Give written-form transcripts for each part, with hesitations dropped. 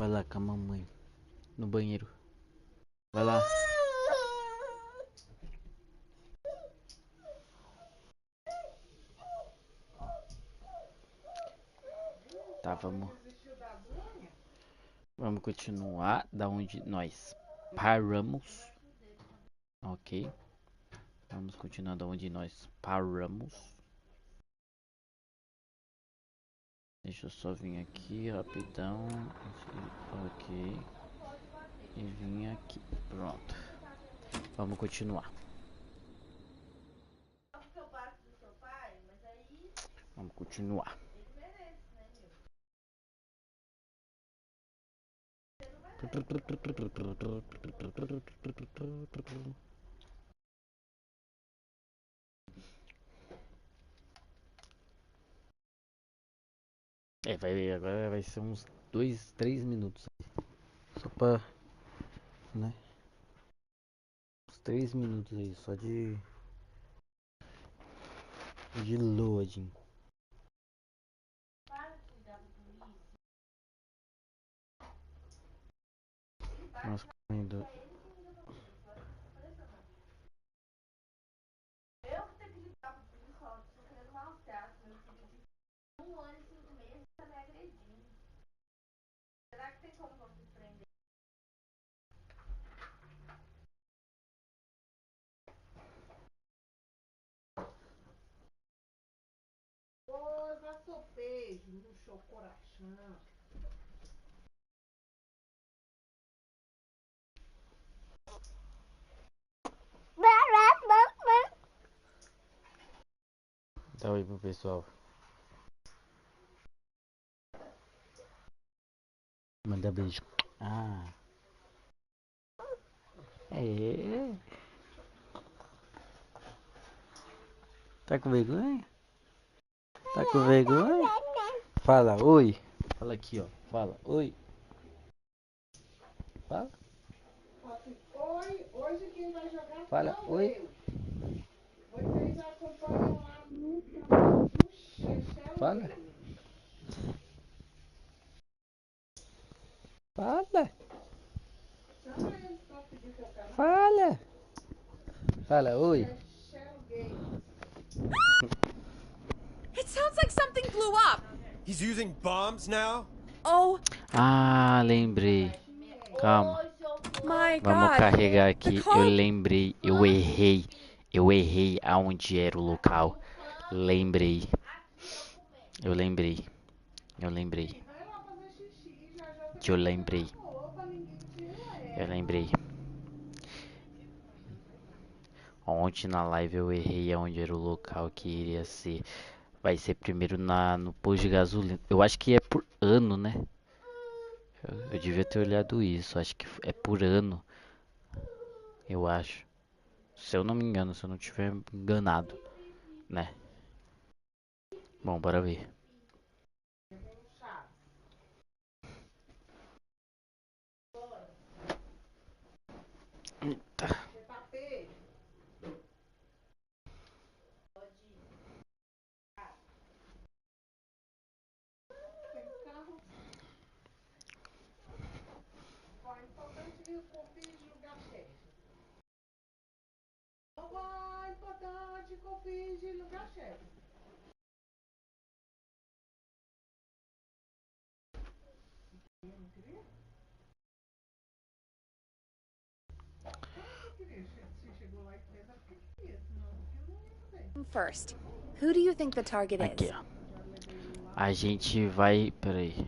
Vai lá com a mamãe no banheiro. Vai lá. Tá, vamos continuar da onde nós paramos. Ok. Vamos continuar da onde nós paramos. Deixa eu só vir aqui rapidão. Ok. E vim aqui. Pronto. Vamos continuar. Vamos continuar. Agora vai ser uns 2, 3 minutos. Só pra, né? Uns 3 minutos aí, só de loading. Nossa, ainda. Beijo no seu coração. Dá oi pro pessoal. Manda beijo. Ah. É. Tá com vergonha? Tá com vergonha? Fala oi. Fala aqui, ó. Fala oi. Fala. Oi, hoje quem vai jogar Fala sou oi. eu. Vocês acompanham lá no canal do Chechel. Fala. Fala. Chama eles pra pedir teu canal. Fala. Fala oi. It sounds like something blew up. He's using bombs now? Oh Ah, lembrei. Calma. my Vamos god. carregar aqui. The Eu call... lembrei. Eu errei. Eu errei aonde era o local. Lembrei. Eu lembrei. Eu lembrei. Eu lembrei. Eu lembrei. Ontem na live eu errei aonde era o local que iria ser. Vai ser primeiro no posto de gasolina. Eu acho que é por ano, né? Eu devia ter olhado isso. Acho que é por ano. Eu acho. Se eu não me engano, se eu não tiver enganado, né? Bom, bora ver. Eita. Importante, confie em lugar chefe. First, who do you think the target Aqui, is? ó. A gente vai. Pera aí.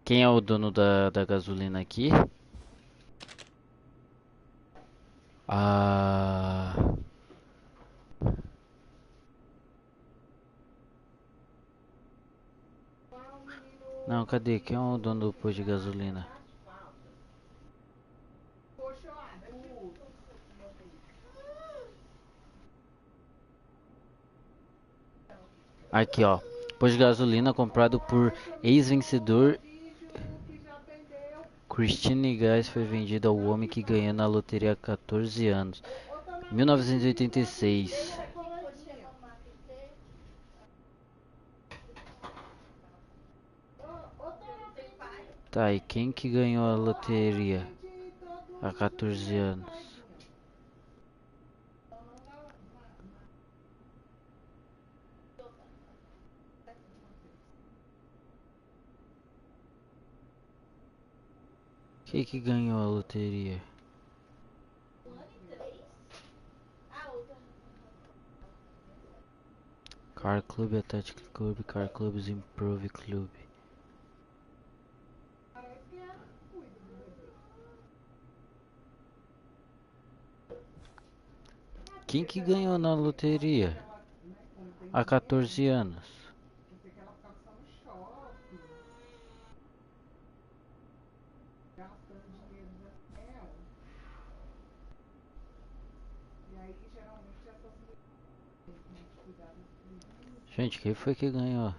Quem é o dono da gasolina aqui? Ah. Não, cadê? Quem é o dono do posto de gasolina? Aqui, ó. Posto de gasolina comprado por ex-vencedor. Christine Gás foi vendido ao homem que ganhou na loteria há 14 anos. 1986. Tá, e quem que ganhou a loteria há 14 anos? Quem que ganhou a loteria? Car Club, Athletic Club, Car Clubs Improve Club. Quem que ganhou na loteria há 14 anos? Pensei que ela ficava só no shopping, gastando dinheiro dela. E aí, geralmente, essas mulheres têm que cuidar dos filhos. Gente, quem foi que ganhou?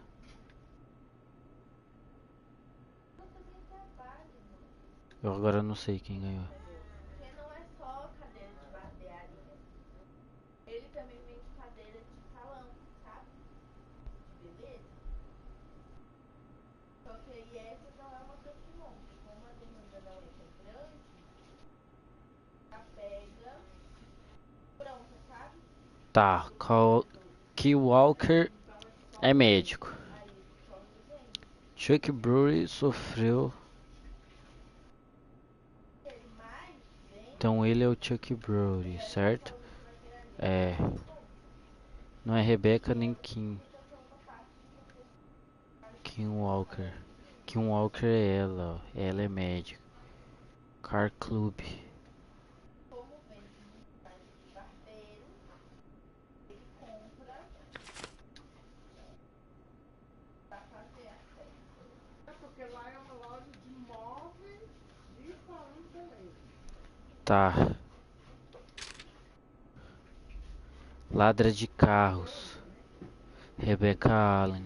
Eu agora não sei quem ganhou. Porque não é só cadeira de barbearia. Ele também vende cadeira de salão, sabe? De beleza. Só que aí essa não é uma que monte. Como a demanda não é tão grande, a pega pronta, sabe? Tá, Key Walker é médico. Aí só vende. Chuck Berry sofreu. Ele mais vende Então ele é o Chuck Berry, certo? É. Não é Rebecca nem Kim. Kim Walker. Kim Walker é ela, ó. Ela é médica. Car Club. como vende muito mais de barbeiro, ele compra pra fazer a festa. É porque lá é uma loja de móveis e salão de beleza. Tá. Ladra de carros. Rebecca Allen.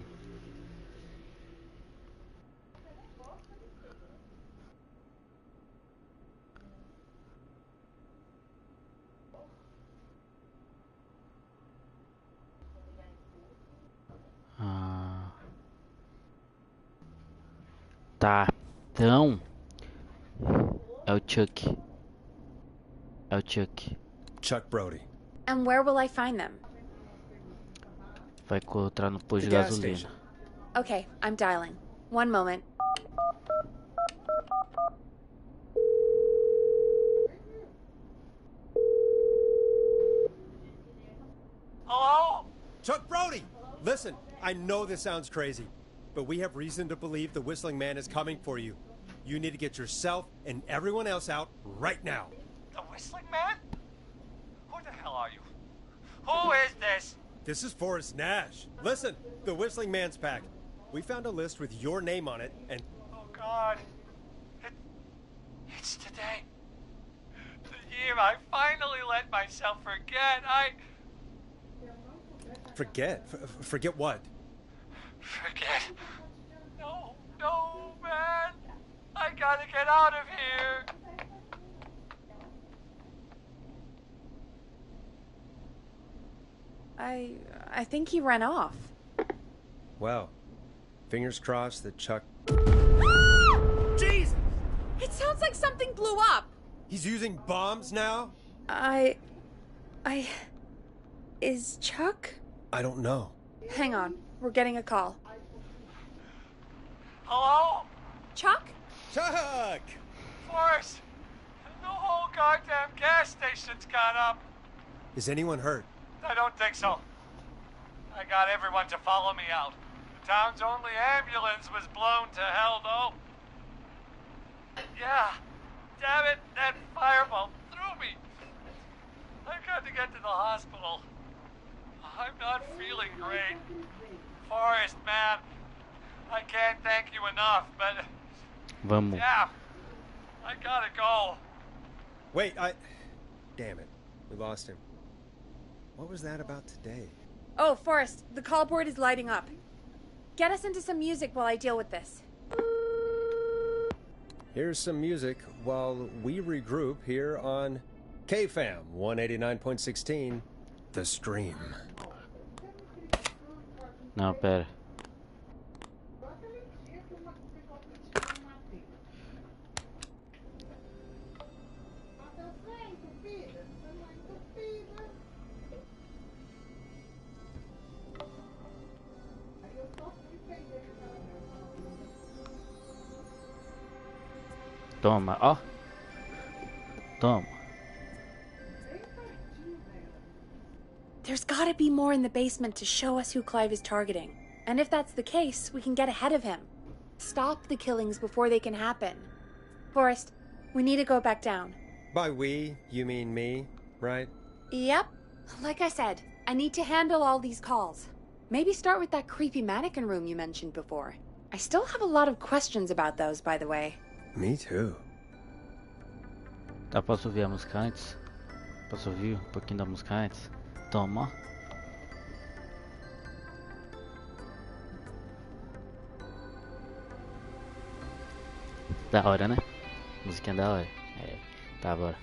Ah, tá. Então é o Chuck. É o Chuck. Chuck Brody. And where will I find them? Vai encontrar no posto The de gas gasolina. station. Okay, I'm dialing. One moment. Hello? Chuck Brody! Listen, I know this sounds crazy, but we have reason to believe the Whistling Man is coming for you. You need to get yourself and everyone else out right now. The Whistling Man? Who the hell are you? Who is this? This is Forrest Nash. Listen, the Whistling Man's pack. We found a list with your name on it, and Oh God. It's today. The year I finally let myself forget. forget what? Forget. No, no, man. I gotta get out of here. I think he ran off. Well, fingers crossed that Chuck. Jesus! It sounds like something blew up. He's using bombs now? Is Chuck? I don't know. Hang on, we're getting a call. Hello? Chuck? Chuck! Forrest. The whole goddamn gas station's gone up. Is anyone hurt? I don't think so. I got everyone to follow me out. The town's only ambulance was blown to hell, though. Yeah. Damn it, that fireball threw me. I got to get to the hospital. I'm not feeling great. Forrest, man, I can't thank you enough, but Vamos. yeah, I gotta go. Wait, Damn it. We lost him. What was that about today? Oh, Forrest, the call board is lighting up. Get us into some music while I deal with this. Here's some music while we regroup here on KFAM 189.16, The Stream. Não, pera. Só aquele dia que ficou pedindo o Matheus. Toma, ó. Toma. There's gotta be more in the basement to show us who Clive is targeting. And if that's the case, we can get ahead of him. Stop the killings before they can happen. Forrest, we need to go back down. By we, you mean me, right? Yep. Like I said, I need to handle all these calls. Maybe start with that creepy mannequin room you mentioned before. I still have a lot of questions about those, by the way. Me too. Tá, posso ouvir a música antes? Posso ouvir um pouquinho da música antes? Toma. Da hora, né? Musiquinha da hora. É, tá, bora.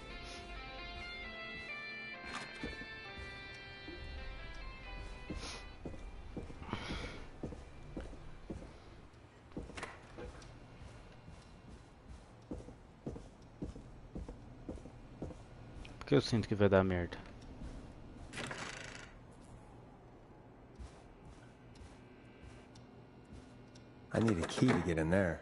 Por que eu sinto que vai dar merda? I need a key to get in there.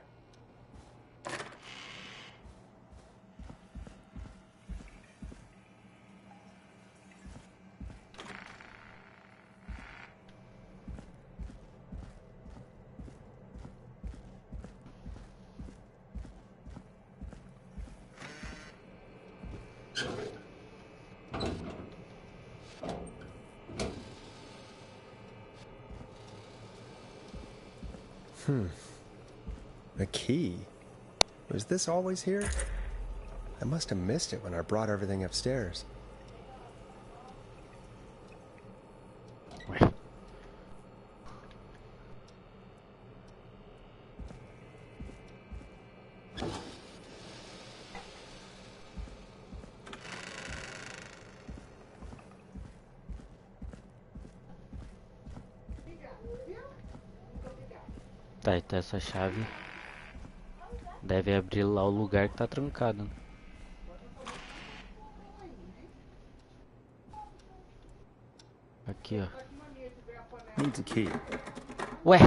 A key? Was this always here? I must have missed it when I brought everything upstairs. Ué. Tá, então essa chave deve abrir lá o lugar que tá trancado, né? Aqui, ó. Needs a key. Ué!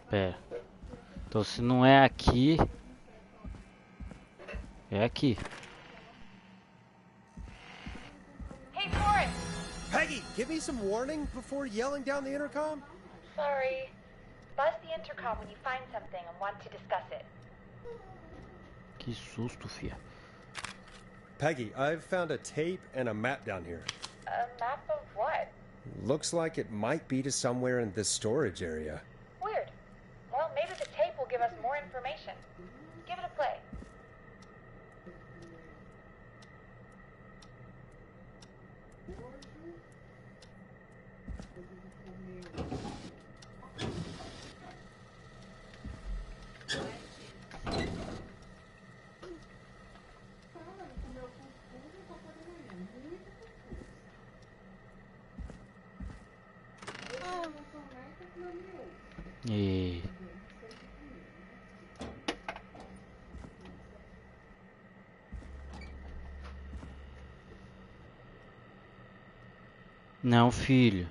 Pera. Então se não é aqui, é aqui. Hey, Forrest! Peggy, give me some warning before yelling down the intercom? Sorry. Buzz the intercom when you find something and want to discuss it. Que susto, fia. Peggy, I've found a tape and a map down here. A map of what? Looks like it might be to somewhere in this storage area. Weird. Well, maybe the tape will give us more information. Give it a play. E... Não, filho.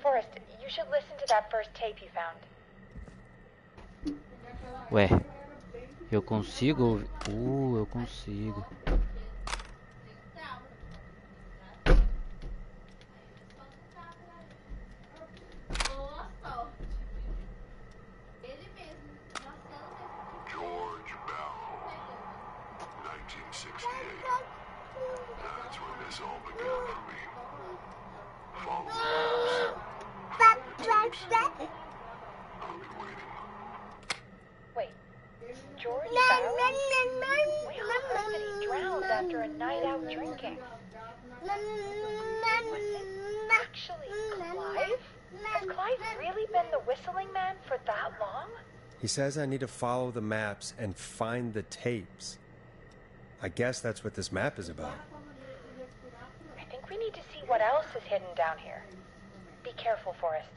Forrest, you should listen to that first tape you found. Ué, eu consigo ouvir... eu consigo. George Bell, 1968. That's when this all began for me. Follow the tapes. I'll be waiting. Wait, George Barrow? We all heard that he drowned after a night out drinking. Was it actually Clive? Has Clive really been the whistling man for that long? He says I need to follow the maps and find the tapes. I guess that's what this map is about. I think we need to see what else is hidden down here. Be careful, Forrest.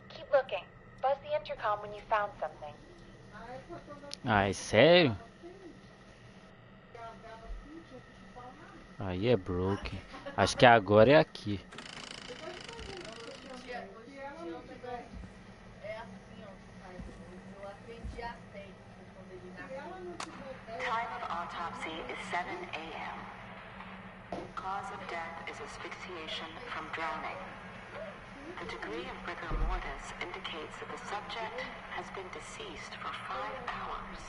Keep looking. Buzz the intercom when you found something. Ai, sério? Aí é broken. Acho que agora é aqui. É assim, ó, que faz. Eu aprendi a técnica quando ele nasceu. Time of autopsy is 7 a.m. Cause of death is asphyxiation from drowning. The degree of rigor mortis indicates that the subject has been deceased for 5 hours.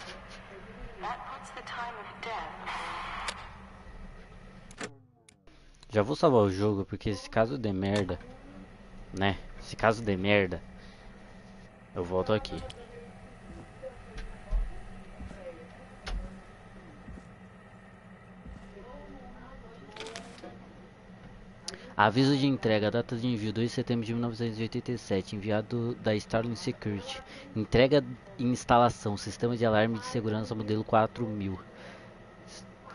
That puts the time of death. Já vou salvar o jogo, porque se caso de merda, né? Se caso de merda, eu volto aqui. Aviso de entrega, data de envio 2 de setembro de 1987, enviado da Starling Security. Entrega e instalação, sistema de alarme de segurança modelo 4000.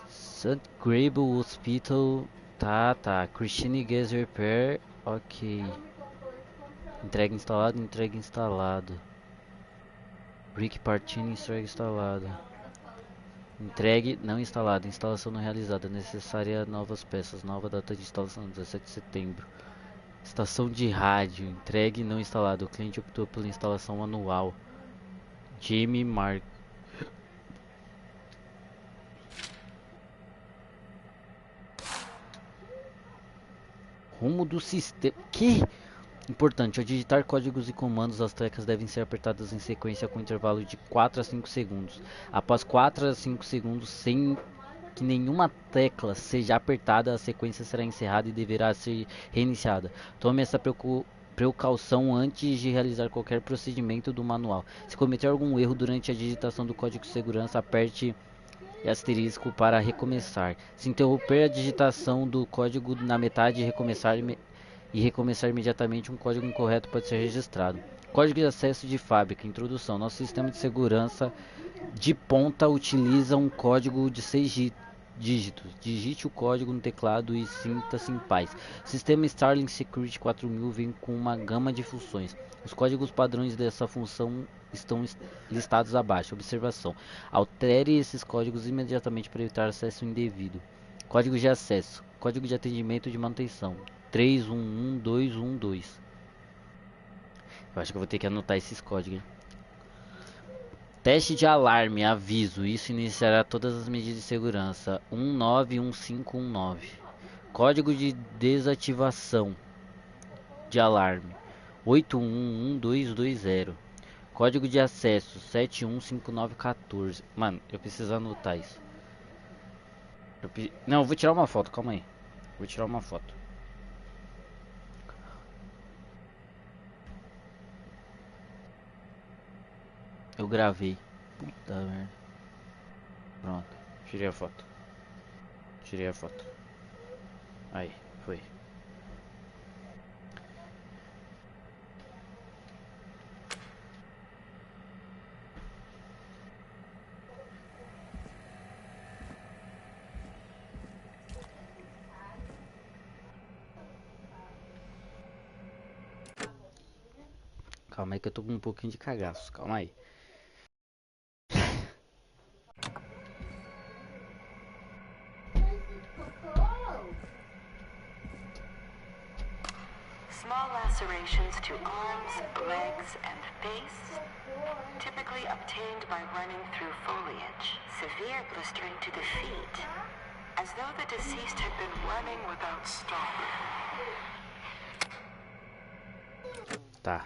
St. Grable Hospital, tá. Christine Gas Repair, ok. Entrega instalado. Rick Partini, entrega instalado. Entregue não instalado, instalação não realizada, necessária novas peças, nova data de instalação 17 de setembro. Estação de rádio, entregue não instalado, o cliente optou pela instalação manual. Jamie Mark. Rumo do sistema. Que? Importante, ao digitar códigos e comandos, as teclas devem ser apertadas em sequência com intervalo de 4 a 5 segundos. Após 4 a 5 segundos, sem que nenhuma tecla seja apertada, a sequência será encerrada e deverá ser reiniciada. Tome essa precaução antes de realizar qualquer procedimento do manual. Se cometer algum erro durante a digitação do código de segurança, aperte asterisco para recomeçar. Se interromper a digitação do código na metade e recomeçar imediatamente, um código incorreto pode ser registrado. Código de acesso de fábrica. Introdução. Nosso sistema de segurança de ponta utiliza um código de 6 dígitos. Digite o código no teclado e sinta-se em paz. O sistema Starling Security 4000 vem com uma gama de funções. Os códigos padrões dessa função estão listados abaixo. Observação. Altere esses códigos imediatamente para evitar acesso indevido. Código de acesso. Código de atendimento de manutenção. 311212. Eu acho que eu vou ter que anotar esses códigos. Teste de alarme, aviso. Isso iniciará todas as medidas de segurança. 191519. Código de desativação de alarme. 811220. Código de acesso 715914. Mano, eu preciso anotar isso. Não, eu vou tirar uma foto, calma aí. Vou tirar uma foto. Eu gravei. Puta merda. Pronto. Tirei a foto. Aí, foi. Calma aí que eu tô com um pouquinho de cagaço. Calma aí. Small lacerations to arms, legs, and face, typically obtained by running through foliage. Severe blistering to the feet, as though the deceased had been running without stopping. Tá.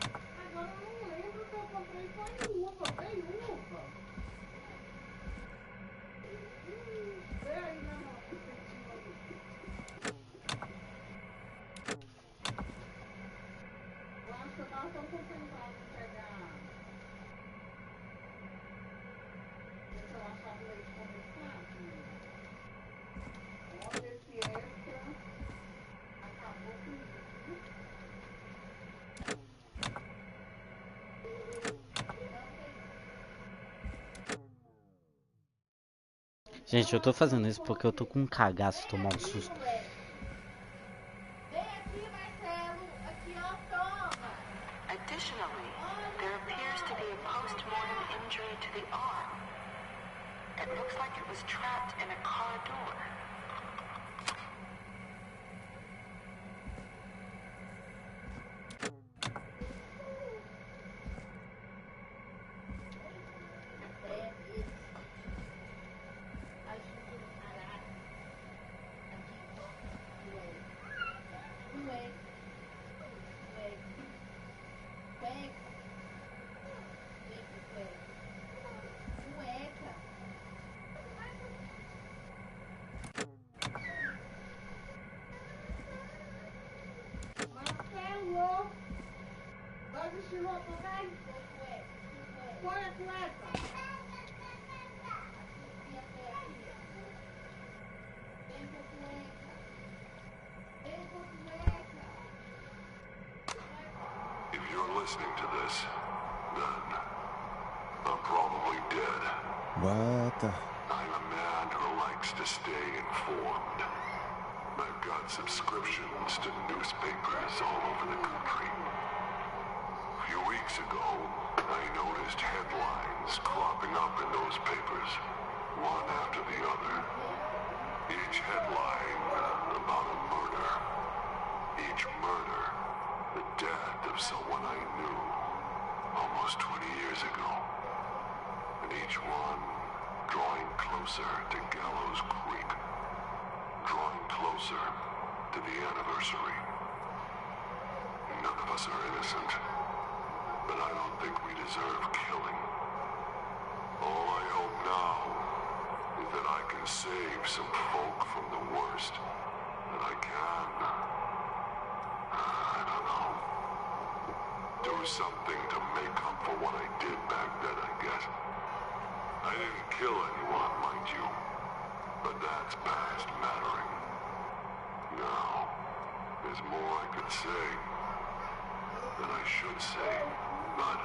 Agora eu não lembro que eu comprei foi uva. Tem uva. Vê aí na nossa perspectiva ali. Eu acho que eu tava tão concentrado em pegar. Ver se eu achava o leite condensado. Olha esse extra. Acabou comigo. Gente, eu tô fazendo isso porque eu tô com um cagaço, tomar um susto. Vem aqui, Marcelo. Aqui, ó, toma. Additionally, there appears to be a post-mortem injury to the arm. It looks like it was trapped in a car door. Põe a cueca. If you're listening to this, then I'm probably dead. What the? I'm a man who likes to stay informed. I've got subscriptions to newspapers all over the country. A few weeks ago, I noticed headlines cropping up in those papers, one after the other. Each headline about a murder. Each murder, the death of someone I knew almost 20 years ago. And each one drawing closer to Gallows Creek. Drawing closer to the anniversary. None of us are innocent, but I don't think we deserve killing. All I hope now is that I can save some folk from the worst that I can. I don't know. Do something to make up for what I did back then, I guess. I didn't kill anyone, mind you. But that's past mattering. Now, there's more I could say than I should say, but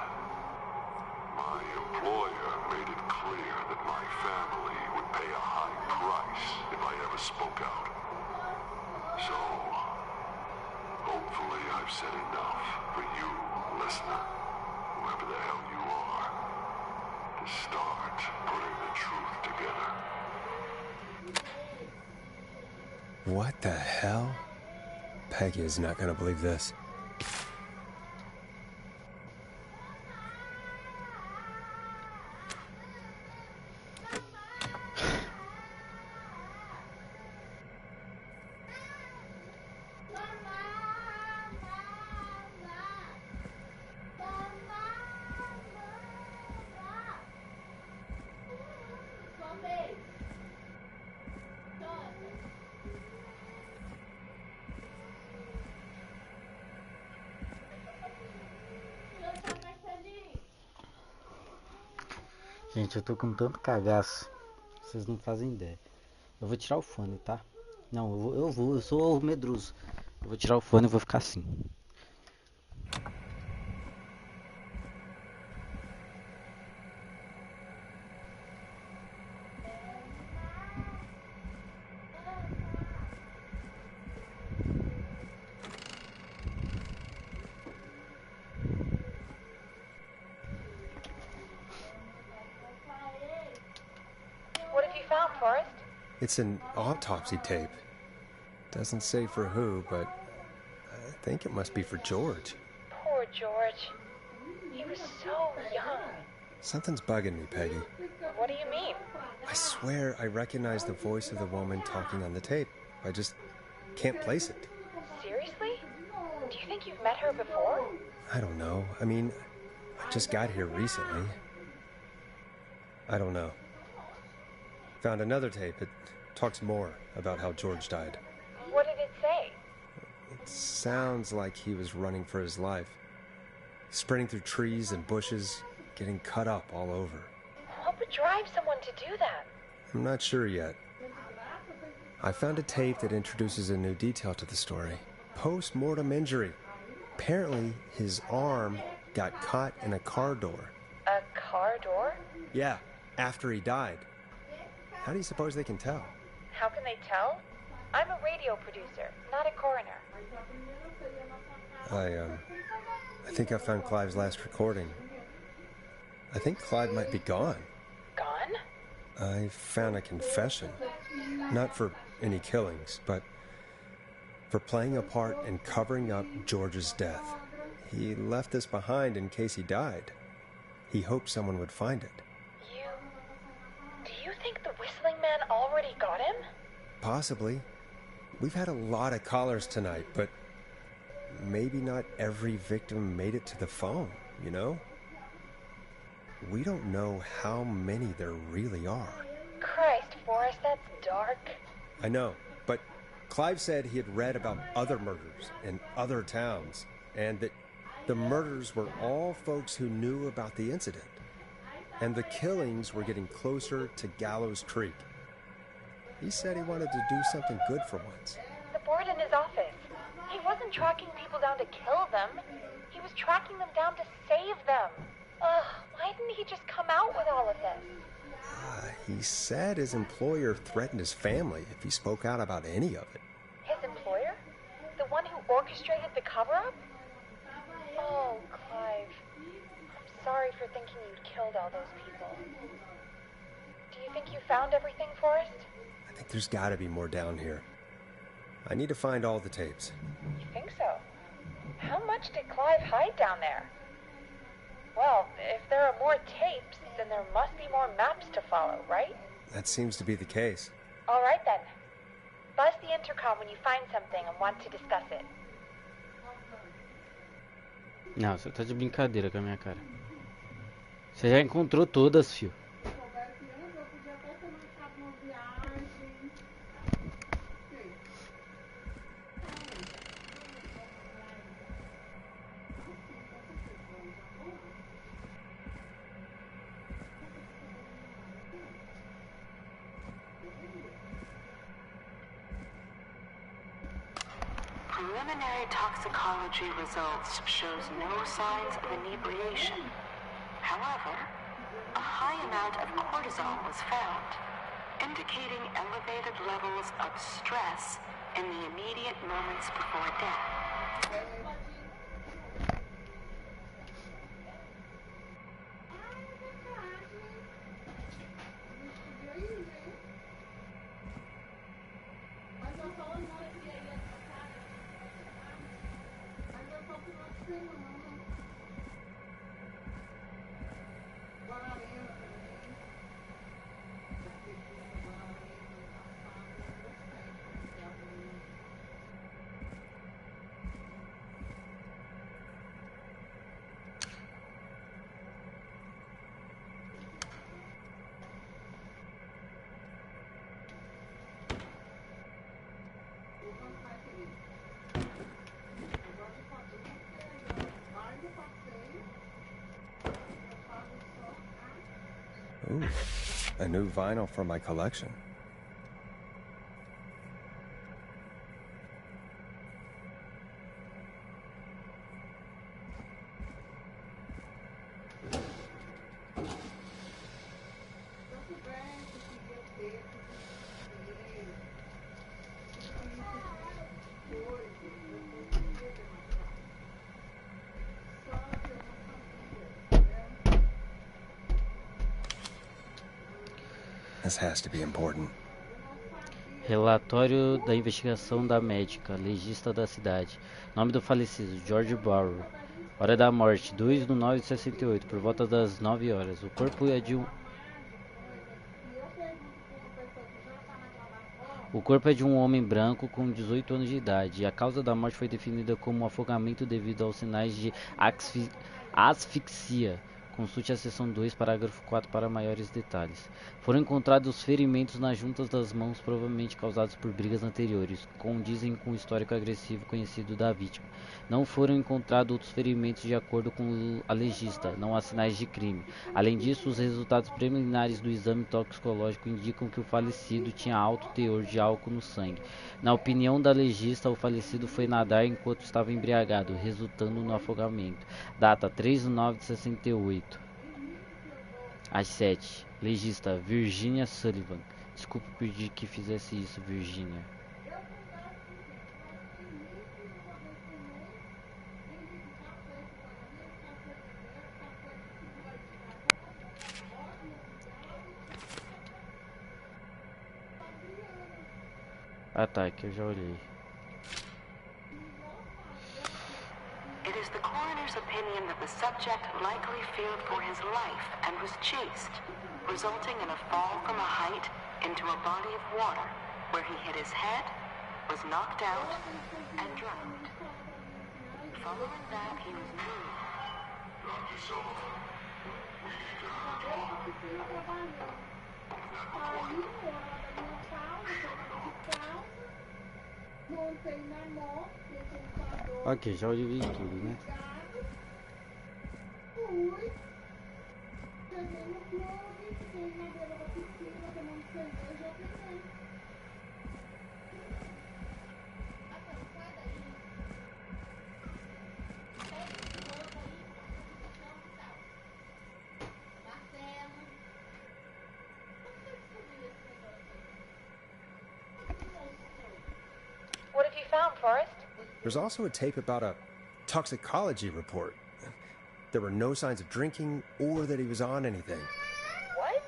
my employer made it clear that my family would pay a high price if I ever spoke out. So, hopefully I've said enough for you, listener, whoever the hell you are, to start putting the truth together. What the hell? Peggy is not gonna believe this. Gente, eu tô com tanto cagaço. Vocês não fazem ideia. Eu vou tirar o fone, tá? Não, eu sou medroso. Eu vou tirar o fone e vou ficar assim. What have you found, Forrest? It's an autopsy tape. Doesn't say for who, but I think it must be for George. Poor George. He was so young. Something's bugging me, Peggy. What do you mean? I swear I recognize the voice of the woman talking on the tape. I just can't place it. Seriously? Do you think you've met her before? I don't know. I mean, I just got here recently. I don't know. Found another tape. It talks more about how George died. What did it say? It sounds like he was running for his life. Sprinting through trees and bushes, getting cut up all over. What would drive someone to do that? I'm not sure yet. I found a tape that introduces a new detail to the story. Post-mortem injury. Apparently, his arm got caught in a car door. A car door? Yeah, after he died. How do you suppose they can tell? How can they tell? I'm a radio producer, not a coroner. I think I found Clive's last recording. I think Clive might be gone. Gone? I found a confession. Not for any killings, but for playing a part in covering up George's death. He left this behind in case he died. He hoped someone would find it. Do you think the Whistling Man already got him? Possibly. We've had a lot of callers tonight, but maybe not every victim made it to the phone, you know? We don't know how many there really are. Christ, Forrest, that's dark. I know, but Clive said he had read about other murders in other towns, and that The murders were all folks who knew about the incident. And the killings were getting closer to Gallows Creek. He said he wanted to do something good for once. The board in his office. He wasn't tracking people down to kill them. He was tracking them down to save them. Why didn't he just come out with all of this? He said his employer threatened his family if he spoke out about any of it. His employer? The one who orchestrated the cover-up? Oh, Clive. I'm sorry for thinking you'd killed all those people. Do you think you found everything, Forrest? I think there's gotta be more down here. I need to find all the tapes. You think so? How much did Clive hide down there? Well, if there are more tapes, then there must be more maps to follow, right? That seems to be the case. All right, then. Buzz the intercom when you find something and want to discuss it. Não, você tá de brincadeira com a minha cara. Você já encontrou todas, fio. Preliminary toxicology results shows no signs of inebriation. However, a high amount of cortisol was found, indicating elevated levels of stress in the immediate moments before death. Ooh, a new vinyl for my collection. This has to be important. Relatório da investigação da médica, legista da cidade. Nome do falecido, George Barrow. Hora da morte, 2/9/68, por volta das 9 horas. O corpo é de um homem branco com 18 anos de idade. E a causa da morte foi definida como afogamento devido aos sinais de asfixia. Consulte a seção 2, parágrafo 4 para maiores detalhes. Foram encontrados ferimentos nas juntas das mãos, provavelmente causados por brigas anteriores, condizem com o histórico agressivo conhecido da vítima. Não foram encontrados outros ferimentos de acordo com a legista, não há sinais de crime. Além disso, os resultados preliminares do exame toxicológico indicam que o falecido tinha alto teor de álcool no sangue. Na opinião da legista, o falecido foi nadar enquanto estava embriagado, resultando no afogamento. Data 3/9/68. Às 7. Legista Virginia Sullivan. Desculpe pedir que fizesse isso, Virginia. Ah tá, que eu já olhei. It is the coroner's opinion that the subject likely feared for his life and was chased, resulting in a fall from a height into a body of water, where he hit his head, was knocked out, and drowned. Following that, he was moved. Dr. Salvar, we need to talk. Montei na moto, Ok, já olhei tudo, né? fui. Cheguei no clube, fiquei na beira da piscina tomando cerveja e apresentei. Matheus, sai daí. Pega esse corpo aí, posição e tal. Marcelo. Como você descobriu esse negócio aí? Que mostrou? What have you found, Forrest? There's also a tape about a toxicology report. There were no signs of drinking or that he was on anything. What?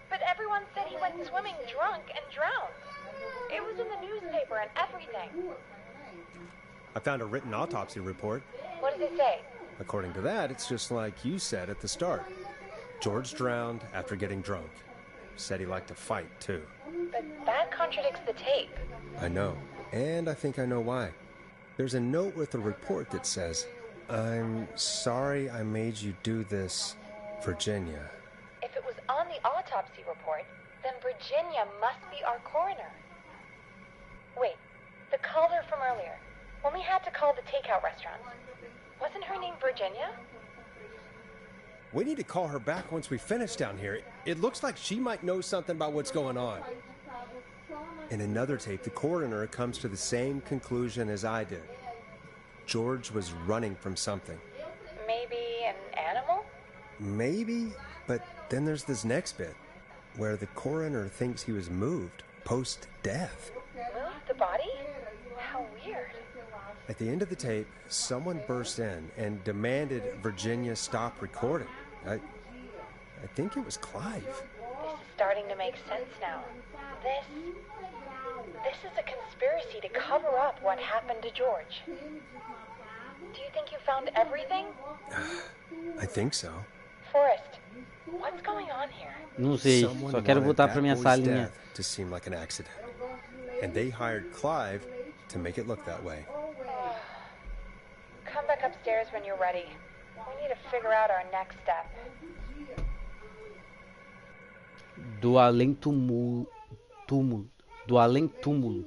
But everyone said he went swimming drunk and drowned. It was in the newspaper and everything. I found a written autopsy report. What does it say? According to that, it's just like you said at the start. George drowned after getting drunk. Said he liked to fight, too. But that contradicts the tape. I know, and I think I know why. There's a note with the report that says, "I'm sorry I made you do this, Virginia." If it was on the autopsy report, then Virginia must be our coroner. Wait, the caller from earlier, when we had to call the takeout restaurant, wasn't her name Virginia? We need to call her back once we finish down here. It looks like she might know something about what's going on. In another tape, the coroner comes to the same conclusion as I did. George was running from something. Maybe an animal? Maybe, but then there's this next bit, where the coroner thinks he was moved post-death. Moved the body? How weird. At the end of the tape, someone burst in and demanded Virginia stop recording. I think it was Clive. This is starting to make sense now. This is a conspiracy to cover up what happened to George. Do you think you found everything? I think so. Forrest, what's going on here? Não sei, Someone só quero wanted voltar that pra minha boy's salinha. death to seem like an accident. And they hired Clive to make it look that way. Come back upstairs when you're ready. We need to figure out our next step. Do além túmulo. Do além túmulo.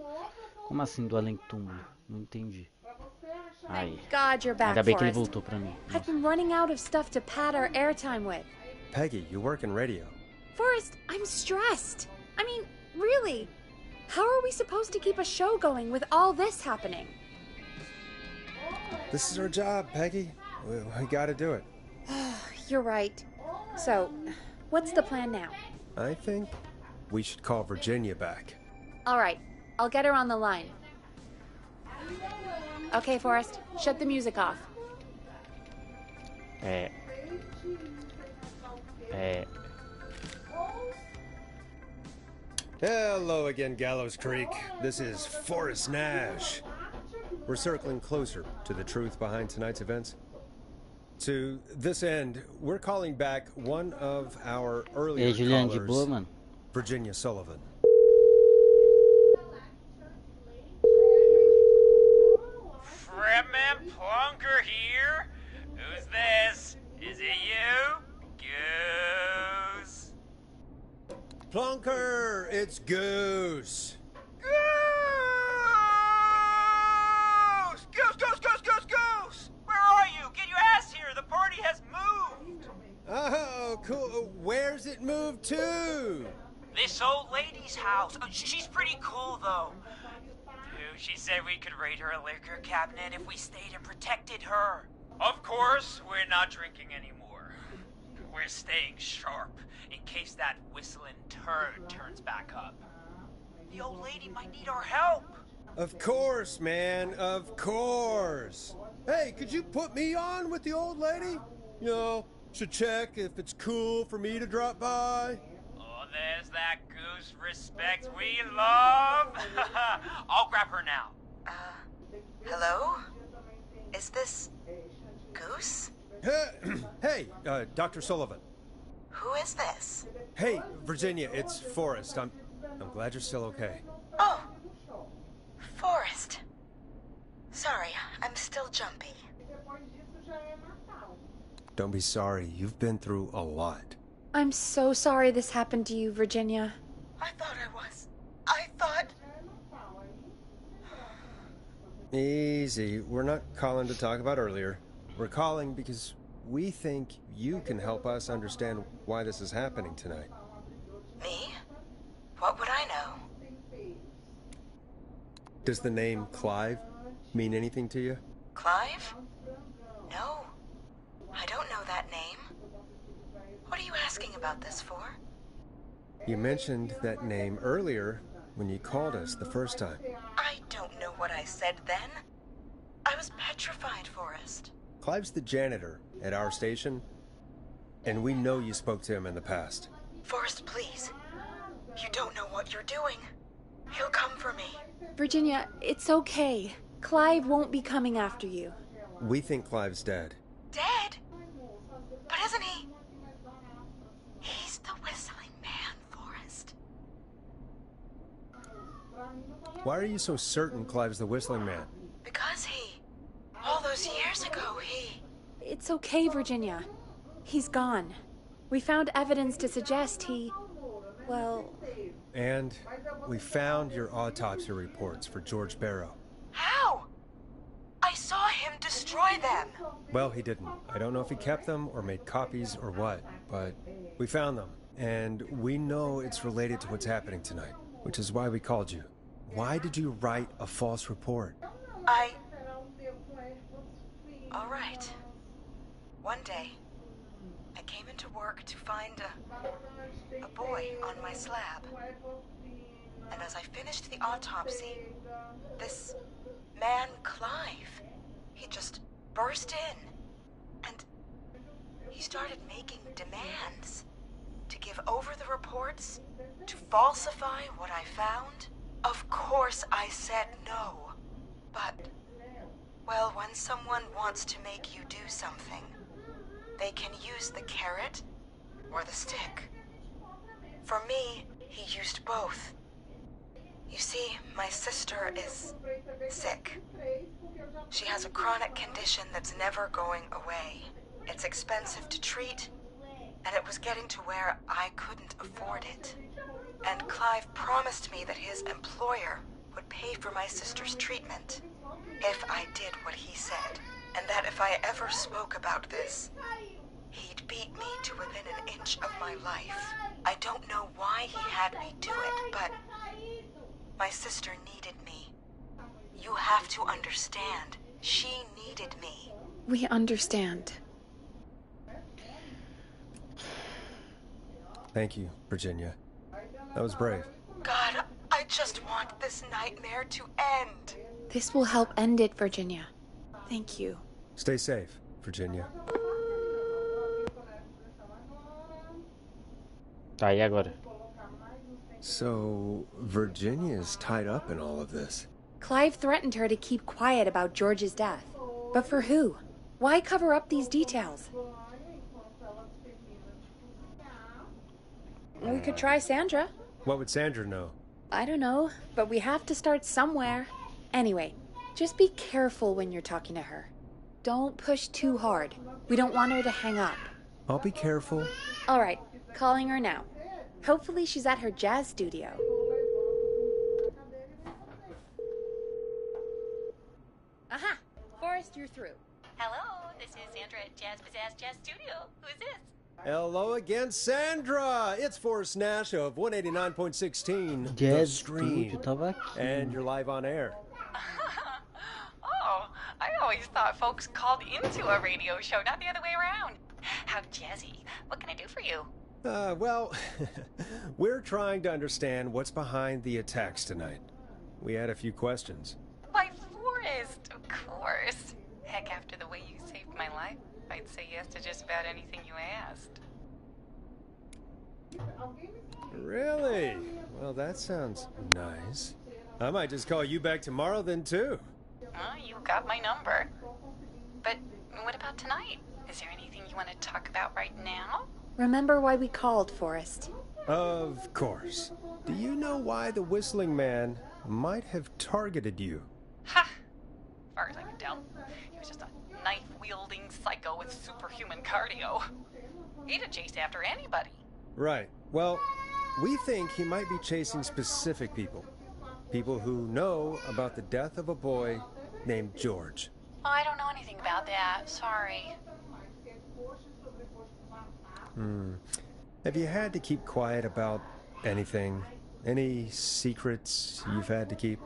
Como assim do além túmulo? Não entendi. Aí. God, you're back, Ainda bem que ele Forrest. voltou pra mim. I've been running out of stuff to pad our airtime with. Peggy, you work in radio. Forrest, I'm stressed. I mean, really. How are we supposed to keep a show going with all this happening? This is our job, Peggy. We gotta do it. You're right. So, what's the plan now? I think we should call Virginia back. All right, I'll get her on the line. Okay, Forrest, shut the music off. Hello again, Gallows Creek. This is Forrest Nash. We're circling closer to the truth behind tonight's events. To this end, we're calling back one of our E earlier aí, Juliano, de callers, boa, mano? Virginia Sullivan. Fredman Plunker here? Who's this? Is it you? Goose. Plunker, it's Goose. Goose! Goose! Where are you? Get your ass here! The party has moved! Oh, cool. Where's it moved to? This old lady's house. Oh, she's pretty cool, though. Dude, she said we could raid her liquor cabinet if we stayed and protected her. Of course, we're not drinking anymore. We're staying sharp in case that whistling turd turns back up. The old lady might need our help. Of course, man. Of course. Hey, could you put me on with the old lady? You know, to check if it's cool for me to drop by. Oh, there's that goose respect we love. I'll grab her now. Hello? Is this Goose? Hey, Dr. Sullivan. Who is this? Hey, Virginia, it's Forrest. I'm glad you're still okay. Oh, Forrest. Sorry, I'm still jumpy. Don't be sorry. You've been through a lot. I'm so sorry this happened to you, Virginia. I thought I was. I thought... Easy. We're not calling to talk about earlier. We're calling because we think you can help us understand why this is happening tonight. Me? What would I know? Does the name Clive mean anything to you? Clive? No. I don't know that name. What are you asking about this for? You mentioned that name earlier when you called us the first time. I don't know what I said then. I was petrified, Forrest. Clive's the janitor at our station, and we know you spoke to him in the past. Forrest, please. You don't know what you're doing. He'll come for me. Virginia, it's okay. Clive won't be coming after you. We think Clive's dead. Dead? But isn't he? He's the whistling man, Forrest. Why are you so certain Clive's the whistling man? Because all those years ago, It's okay, Virginia. He's gone. We found evidence to suggest well... And we found your autopsy reports for George Barrow. How? I saw him destroy them. Well, he didn't. I don't know if he kept them or made copies or what, but we found them. And we know it's related to what's happening tonight, which is why we called you. Why did you write a false report? All right. One day, I came into work to find a boy on my slab. And as I finished the autopsy, this man, Clive, he just burst in. And he started making demands to give over the reports, to falsify what I found. Of course I said no. But, well, when someone wants to make you do something, they can use the carrot or the stick. For me, he used both. You see, my sister is sick. She has a chronic condition that's never going away. It's expensive to treat, and it was getting to where I couldn't afford it. And Clive promised me that his employer would pay for my sister's treatment if I did what he said, and that if I ever spoke about this, he'd beat me to within an inch of my life. I don't know why he had me do it, but my sister needed me. You have to understand, she needed me. We understand. Thank you, Virginia. That was brave. God, I just want this nightmare to end. This will help end it, Virginia. Thank you. Stay safe, Virginia. Tá, e agora? So, Virginia's tied up in all of this. Clive threatened her to keep quiet about George's death. But for who? Why cover up these details? We could try Sandra. What would Sandra know? I don't know, but we have to start somewhere. Anyway, just be careful when you're talking to her. Don't push too hard. We don't want her to hang up. I'll be careful. All right, calling her now. Hopefully she's at her jazz studio. Aha! Forrest, you're through. Hello, this is Sandra at Jazz Pizzazz Jazz Studio. Who is this? Hello again, Sandra! It's Forrest Nash of 189.16 The Jazz Stream. Studio tava aqui. And you're live on air. Oh, I always thought folks called into a radio show, not the other way around. How jazzy. What can I do for you? Well, we're trying to understand what's behind the attacks tonight. We had a few questions. Why, Forrest, of course. Heck, after the way you saved my life, I'd say yes to just about anything you asked. Really? Well, that sounds nice. I might just call you back tomorrow then, too. You got my number. But what about tonight? Is there anything you want to talk about right now? Remember why we called, Forrest. Of course. Do you know why the Whistling Man might have targeted you? Ha! As far as I can tell, he was just a knife-wielding psycho with superhuman cardio. He'd have chased after anybody. Right. Well, we think he might be chasing specific people. People who know about the death of a boy named George. Oh, I don't know anything about that. Sorry. Have you had to keep quiet about anything? Any secrets you've had to keep?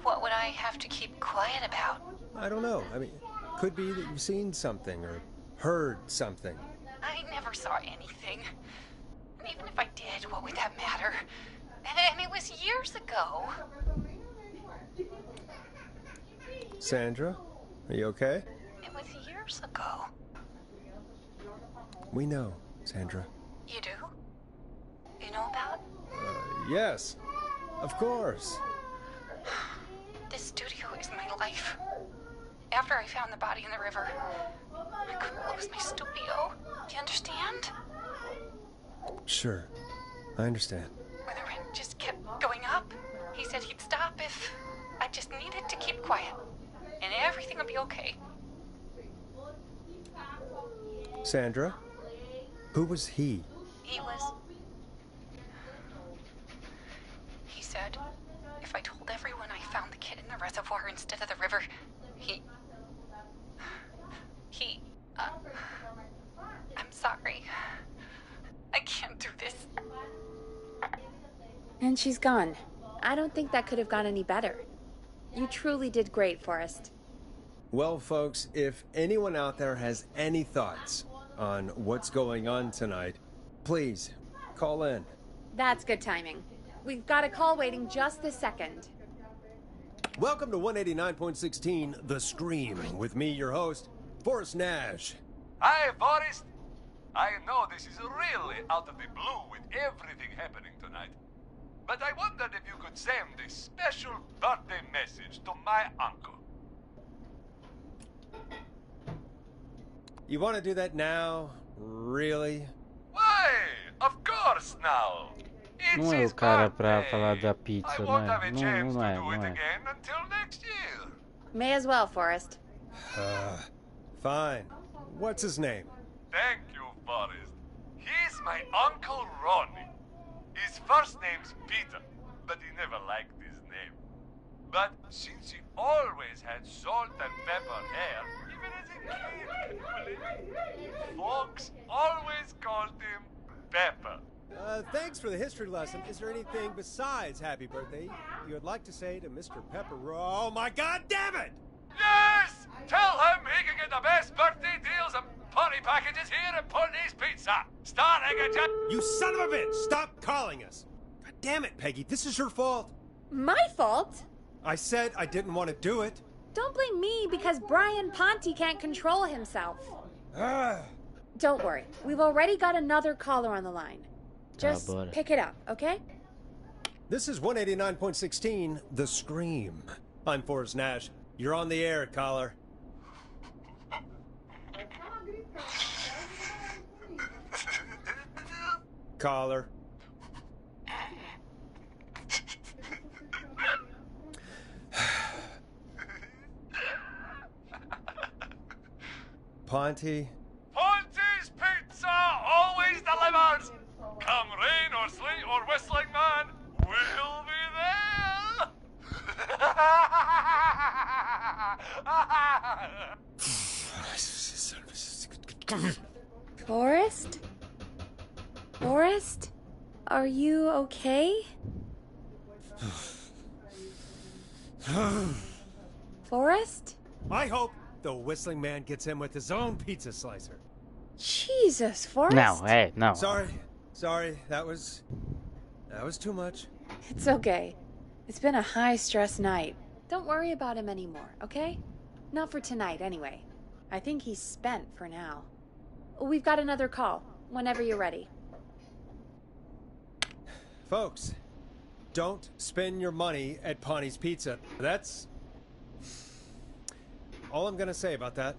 What would I have to keep quiet about? I don't know. I mean, could be that you've seen something or heard something. I never saw anything. And even if I did, what would that matter? And it was years ago. Sandra, are you okay? It was years ago. We know, Sandra. You do? You know about? Yes, of course. This studio is my life. After I found the body in the river, I couldn't lose my studio. Do you understand? Sure, I understand. Where the rent just kept going up. He said he'd stop if I just needed to keep quiet. And everything would be okay. Sandra, who was he? He was... He said if I told everyone I found the kid in the reservoir instead of the river, I'm sorry. I can't do this. And she's gone. I don't think that could have gone any better. You truly did great, Forrest. Well, folks, if anyone out there has any thoughts on what's going on tonight, please call in. That's good timing. We've got a call waiting just this second. Welcome to 189.16 The Scream with me, your host, Forrest Nash. Hi, Forrest. I know this is really out of the blue with everything happening tonight. But I wondered if you could send a special birthday message to my uncle. You want to do that now? Really? Why? Of course now. It's Não é his o cara pra birthday. falar da I pizza, won't não have é? a Não, chance não to é, do não it é. again until next year. May as well, Forrest. Fine. What's his name? Thank you, Forrest. He's my Uncle Ronnie. His first name's Peter, but he never liked his name. But since he always had salt and pepper hair, even as a kid, can you believe it? Folks always called him Pepper. Thanks for the history lesson. Is there anything besides happy birthday you would like to say to Mr. Pepper? Oh my God damn it! Yes! Tell him he can get the best birthday deals and party packages here at Putney's Pizza. Starting at just... You son of a bitch! Stop calling us! God damn it, Peggy, this is your fault. My fault? I said I didn't want to do it. Don't blame me because Brian Ponte can't control himself. Ah. Don't worry. We've already got another caller on the line. Just bora. pick it up, okay? This is 189.16 The Scream. I'm Forrest Nash. You're on the air, caller. Caller. Ponte. Ponte's Pizza always delivers. Come rain or sleet or whistling man, we'll be there. Forrest? Forrest? Are you okay? Forrest? I hope the whistling man gets him with his own pizza slicer. Jesus, Forrest? Não, não. Sorry, that was too much. It's okay. It's been a high-stress night. Don't worry about him anymore, okay? Not for tonight, anyway. I think he's spent for now. We've got another call, whenever you're ready. Folks, don't spend your money at Ponte's Pizza. That's all I'm gonna say about that.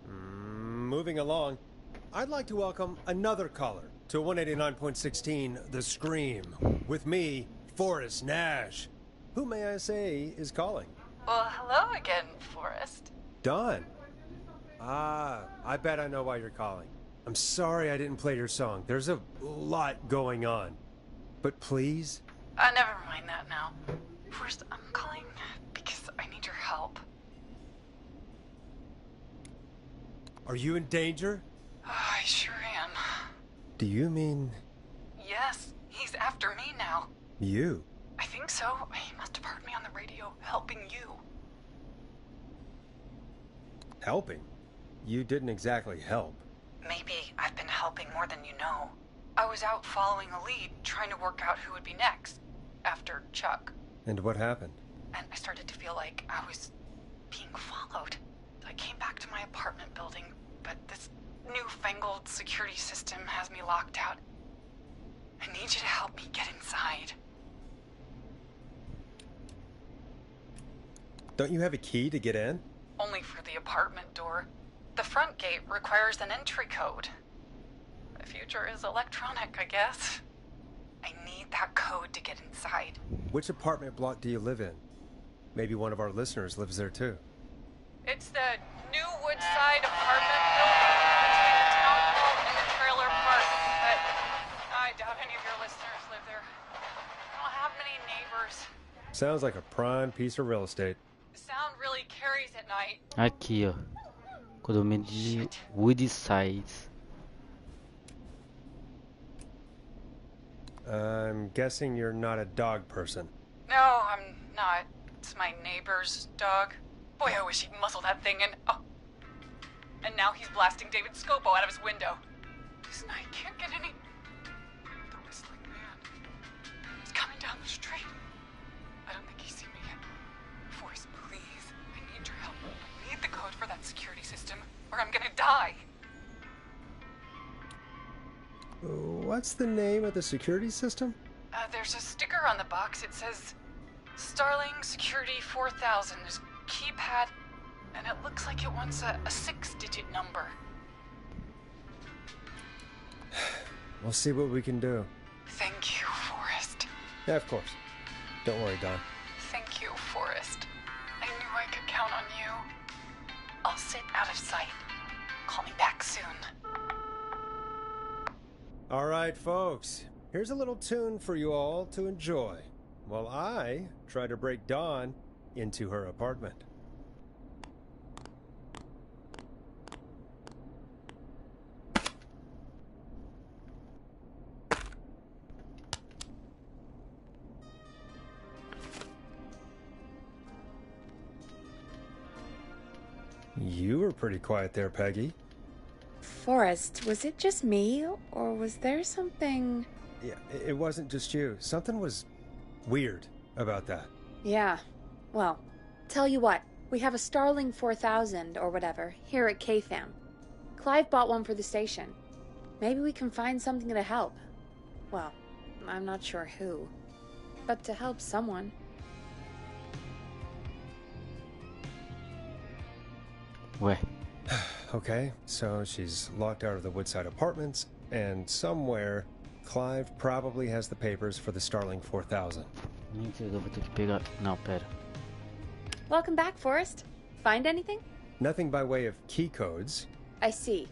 Moving along, I'd like to welcome another caller to 189.16 The Scream with me, Forrest Nash. Who, may I say, is calling? Well, hello again, Forrest. Don. I bet I know why you're calling. I'm sorry I didn't play your song. There's a lot going on. But please? Never mind that now. First, I'm calling because I need your help. Are you in danger? I sure am. Do you mean Yes, he's after me now. you? I think so. He must have heard me on the radio helping you. Helping? You didn't exactly help. Maybe I've been helping more than you know. I was out following a lead, trying to work out who would be next, after Chuck. And what happened? And I started to feel like I was being followed. I came back to my apartment building, but this newfangled security system has me locked out. I need you to help me get inside. Don't you have a key to get in? Only for the apartment door. The front gate requires an entry code. The future is electronic, I guess. I need that code to get inside. Which apartment block do you live in? Maybe one of our listeners lives there too. It's the new Woodside apartment building between the town hall and the trailer park. But I doubt any of your listeners live there. I don't have many neighbors. Sounds like a prime piece of real estate. The sound really carries at night. Aqui, ó. Condomínio de Woodside. I'm guessing you're not a dog person. No, I'm not. It's my neighbor's dog. Boy, I wish he'd muzzle that thing and... Oh. And now he's blasting David Scopo out of his window. This night can't get any... The whistling man. He's coming down the street. I don't think he's seen me yet. Forrest, please. I need your help. I need the code for that security system, or I'm gonna die. What's the name of the security system? There's a sticker on the box. It says Starling Security 4000. There's a keypad, and it looks like it wants a 6-digit number. We'll see what we can do. Thank you, Forrest. Yeah, of course. Don't worry, Don. Thank you, Forrest. I knew I could count on you. I'll sit out of sight. Call me back soon. All right, folks. Here's a little tune for you all to enjoy while I try to break Dawn into her apartment. You were pretty quiet there, Peggy. Forrest, was it just me, or was there something... Yeah, it wasn't just you. Something was weird about that. Yeah, well, tell you what, we have a Starling 4000, or whatever, here at KFAM. Clive bought one for the station. Maybe we can find something to help. Well, I'm not sure who, but to help someone. Ué, Okay, so she's locked out of the Woodside apartments, and somewhere, Clive probably has the papers for the Starling 4000. mentira, eu vou ter que pegar. Não, pera. Welcome back, Forrest. Find anything? Nothing by way of key codes. I see.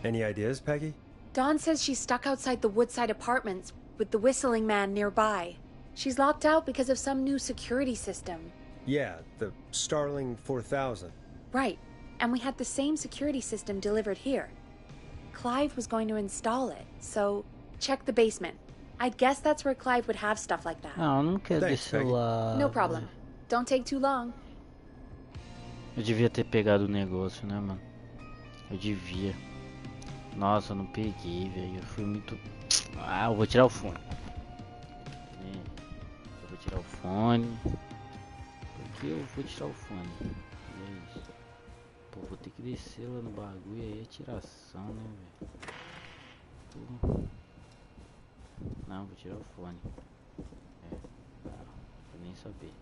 Any ideas, Peggy? Dawn says she's stuck outside the Woodside apartments with the whistling man nearby. She's locked out because of some new security system. Yeah, the Starling 4000. Right, and we had the same security system delivered here. Clive was going to install it, so check the basement. I'd guess that's where Clive would have stuff like that. Não, eu não quero Thanks, desse Peggy. lado. No problem. Don't take too long. Eu devia ter pegado o negócio, né, mano? Eu devia. Nossa, eu não peguei, velho. Eu fui muito... Ah, eu vou tirar o fone. Eu vou tirar o fone. Por que eu vou tirar o fone? E é isso. Pô, vou ter que descer lá no bagulho. Aí é tiração, né, velho? Pô. Não, vou tirar o fone. Não, vou nem saber.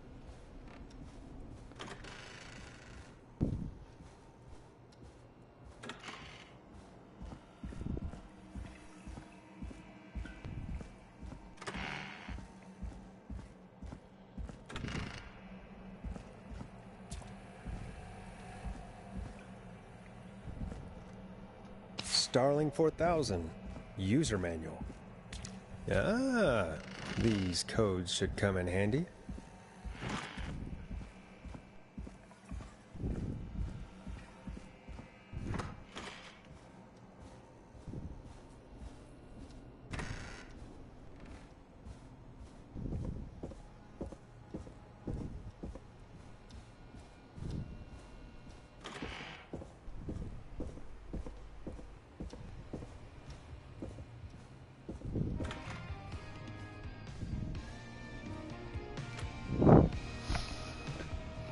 Starling 4000. User manual. Ah, these codes should come in handy.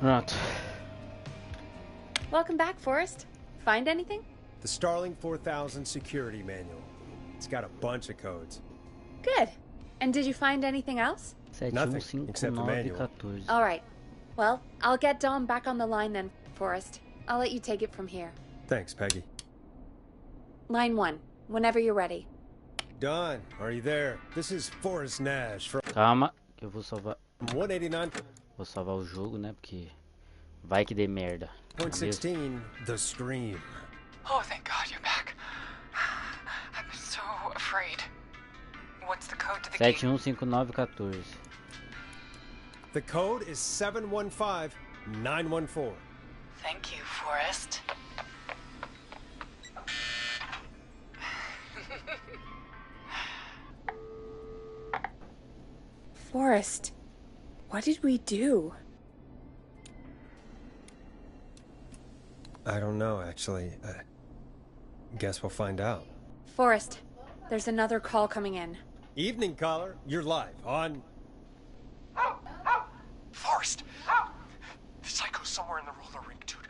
Pronto. Welcome back, Forrest. Find anything? The Starling 4000 security manual. It's got a bunch of codes. Good. And did you find anything else? Nothing, except the manual. All right. Well, I'll get Dom back on the line then, Forrest. I'll let you take it from here. Thanks, Peggy. Line 1, whenever you're ready. Don, are you there? This is Forrest Nash from Calma, que eu vou salvar. 189. Vou salvar o jogo, né? Porque vai que dê merda. Point 16, The Scream. Oh, thank God you're back. I'm so afraid. What's the code to the gate? 715914. The code is 715914. Thank you, Forrest. Forrest, what did we do? I don't know, actually. Guess we'll find out. Forrest, there's another call coming in. Evening, caller. You're live on... Forrest! The psycho's somewhere in the roller rink, dude.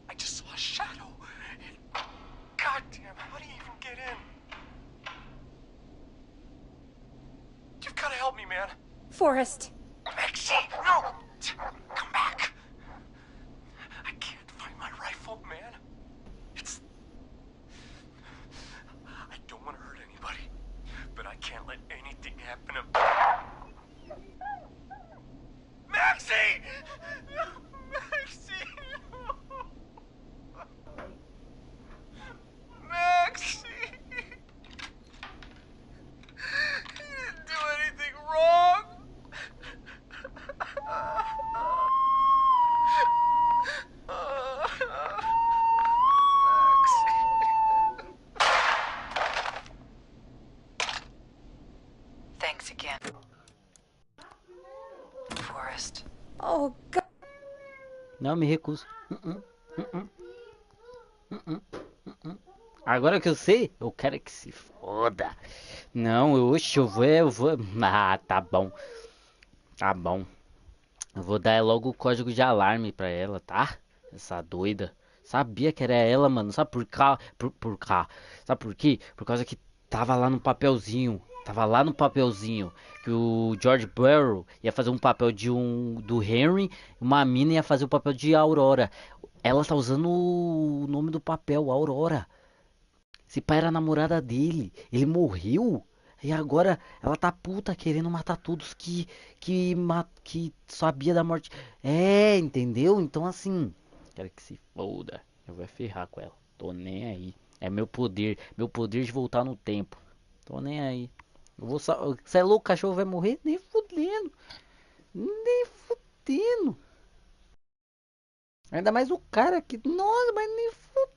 I just saw a shadow. Goddamn, how do you even get in? You've got to help me, man. Forrest. Maxie, no! Come back. I can't find my rifle, man. I don't want to hurt anybody, but I can't let anything happen to... Maxie! Maxie! Maxie! You didn't do anything wrong! Thanks again. Forrest. Oh, God. Não, me recuso. Agora que eu sei, eu quero que se foda. Não, eu vou. Ah, tá bom. Tá bom. Eu vou dar logo o código de alarme pra ela, tá? Essa doida. Sabia que era ela, mano. Sabe por cá? Por cá. Sabe por quê? Por causa que tava lá no papelzinho. Tava lá no papelzinho que o George Barrow ia fazer um papel do Henry, uma mina ia fazer o papel de Aurora. Ela tá usando o nome do papel, Aurora. Esse pai era a namorada dele. Ele morreu. E agora ela tá puta querendo matar todos que sabia da morte. É, entendeu? Então assim, quero que se foda. Eu vou ferrar com ela. Tô nem aí. É meu poder de voltar no tempo. Tô nem aí. Eu vou Você é louco, o cachorro vai morrer? Nem fudendo. Nem fudendo. Ainda mais o cara que... Nossa, mas nem fudendo.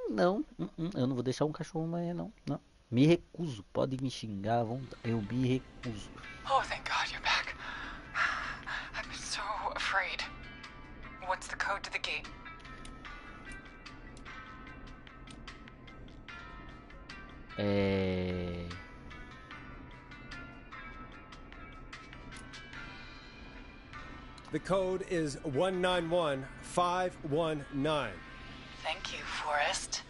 Não, eu não vou deixar um cachorro morrer, não. Não. Me recuso. Pode me xingar, eu me recuso. Oh, thank God you're back. I'm so afraid. What's the code to the gate? The code is 191519. Thank you, Forrest.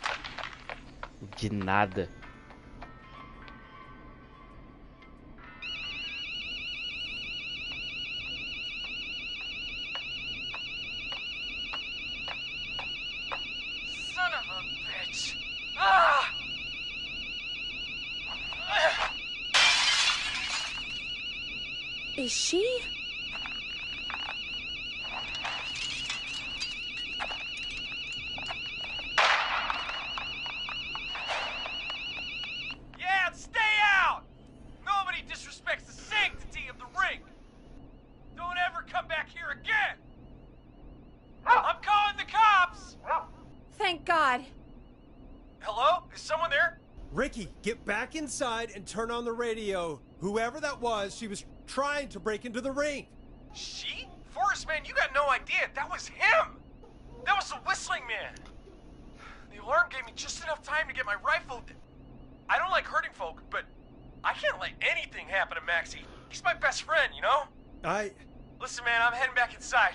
De nada. Son of a bitch! Ah! Is she? Yeah, stay out! Nobody disrespects the sanctity of the ring! Don't ever come back here again! I'm calling the cops! Thank God. Hello? Is someone there? Ricky, get back inside and turn on the radio. Whoever that was, she was trying to break into the ring. She? Forrest, man, you got no idea. That was him! That was the whistling man! The alarm gave me just enough time to get my rifle. I don't like hurting folk, but I can't let anything happen to Maxie. He's my best friend, you know? I... Listen, man, I'm heading back inside.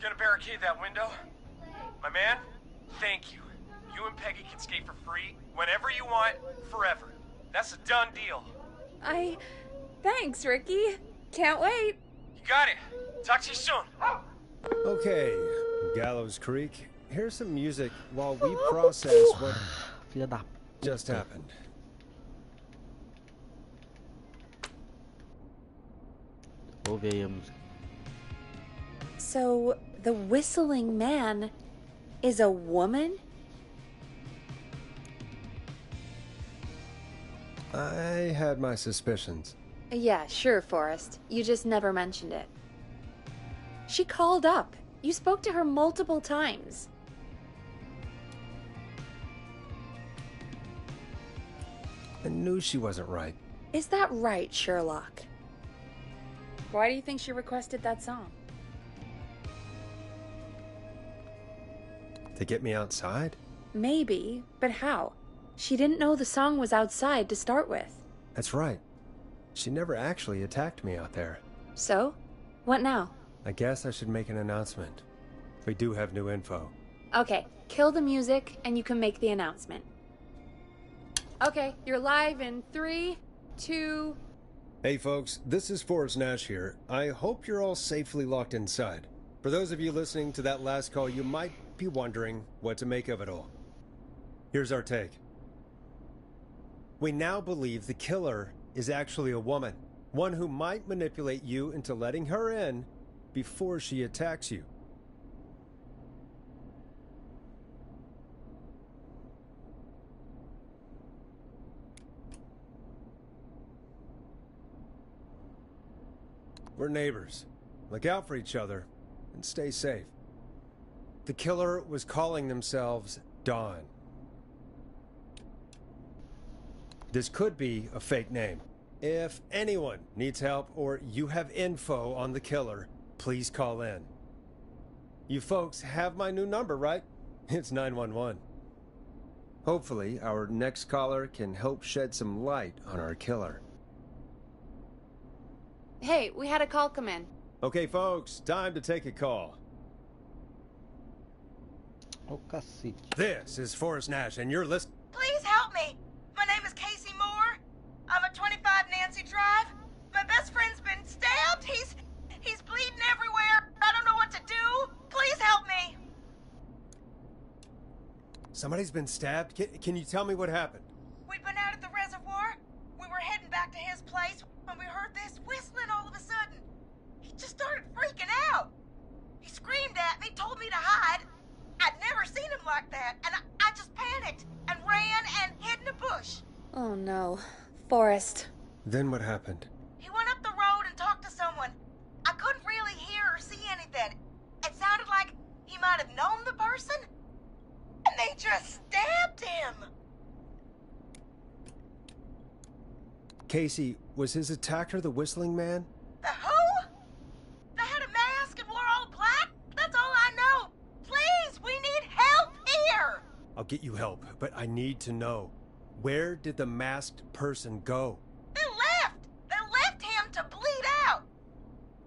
Gonna barricade that window? My man, thank you. You and Peggy can skate for free whenever you want, forever. That's a done deal. Thanks, Ricky. Can't wait. You got it. Talk to you soon. Okay, Gallows Creek. Here's some music while we process what Filha da just happened. Ouve aí a música. So, the whistling man is a woman? I had my suspicions. Yeah, sure, Forrest. You just never mentioned it. She called up. You spoke to her multiple times. I knew she wasn't right. Is that right, Sherlock? Why do you think she requested that song? To get me outside? Maybe, but how? She didn't know the song was outside to start with. That's right. She never actually attacked me out there. So? What now? I guess I should make an announcement. We do have new info. Okay, kill the music and you can make the announcement. Okay, you're live in 3, 2... Hey folks, this is Forrest Nash here. I hope you're all safely locked inside. For those of you listening to that last call, you might be wondering what to make of it all. Here's our take. We now believe the killer is actually a woman. One who might manipulate you into letting her in before she attacks you. We're neighbors. Look out for each other and stay safe. The killer was calling themselves Dawn. This could be a fake name. If anyone needs help or you have info on the killer, please call in. You folks have my new number, right? It's 911. Hopefully, our next caller can help shed some light on our killer. Hey, we had a call come in. Okay, folks, time to take a call. Ô cacete. This is Forrest Nash, and you're listening. Please help me. My name is Casey Moore. I'm at 25 Nancy Drive. My best friend's been stabbed. He's bleeding everywhere. I don't know what to do. Please help me. Somebody's been stabbed? Can you tell me what happened? We'd been out at the reservoir. We were heading back to his place when we heard this whistling all of a sudden. He just started freaking out. He screamed at me, told me to hide. I'd never seen him like that, and I just panicked and ran and hid in a bush. Oh no. Forrest. Then what happened? He went up the road and talked to someone. I couldn't really hear or see anything. It sounded like he might have known the person, and they just stabbed him. Casey, was his attacker the whistling man? The who? They had a mask and wore all black? That's all I know. Please, we need help here. I'll get you help, but I need to know. Where did the masked person go? They left. They left him to bleed out.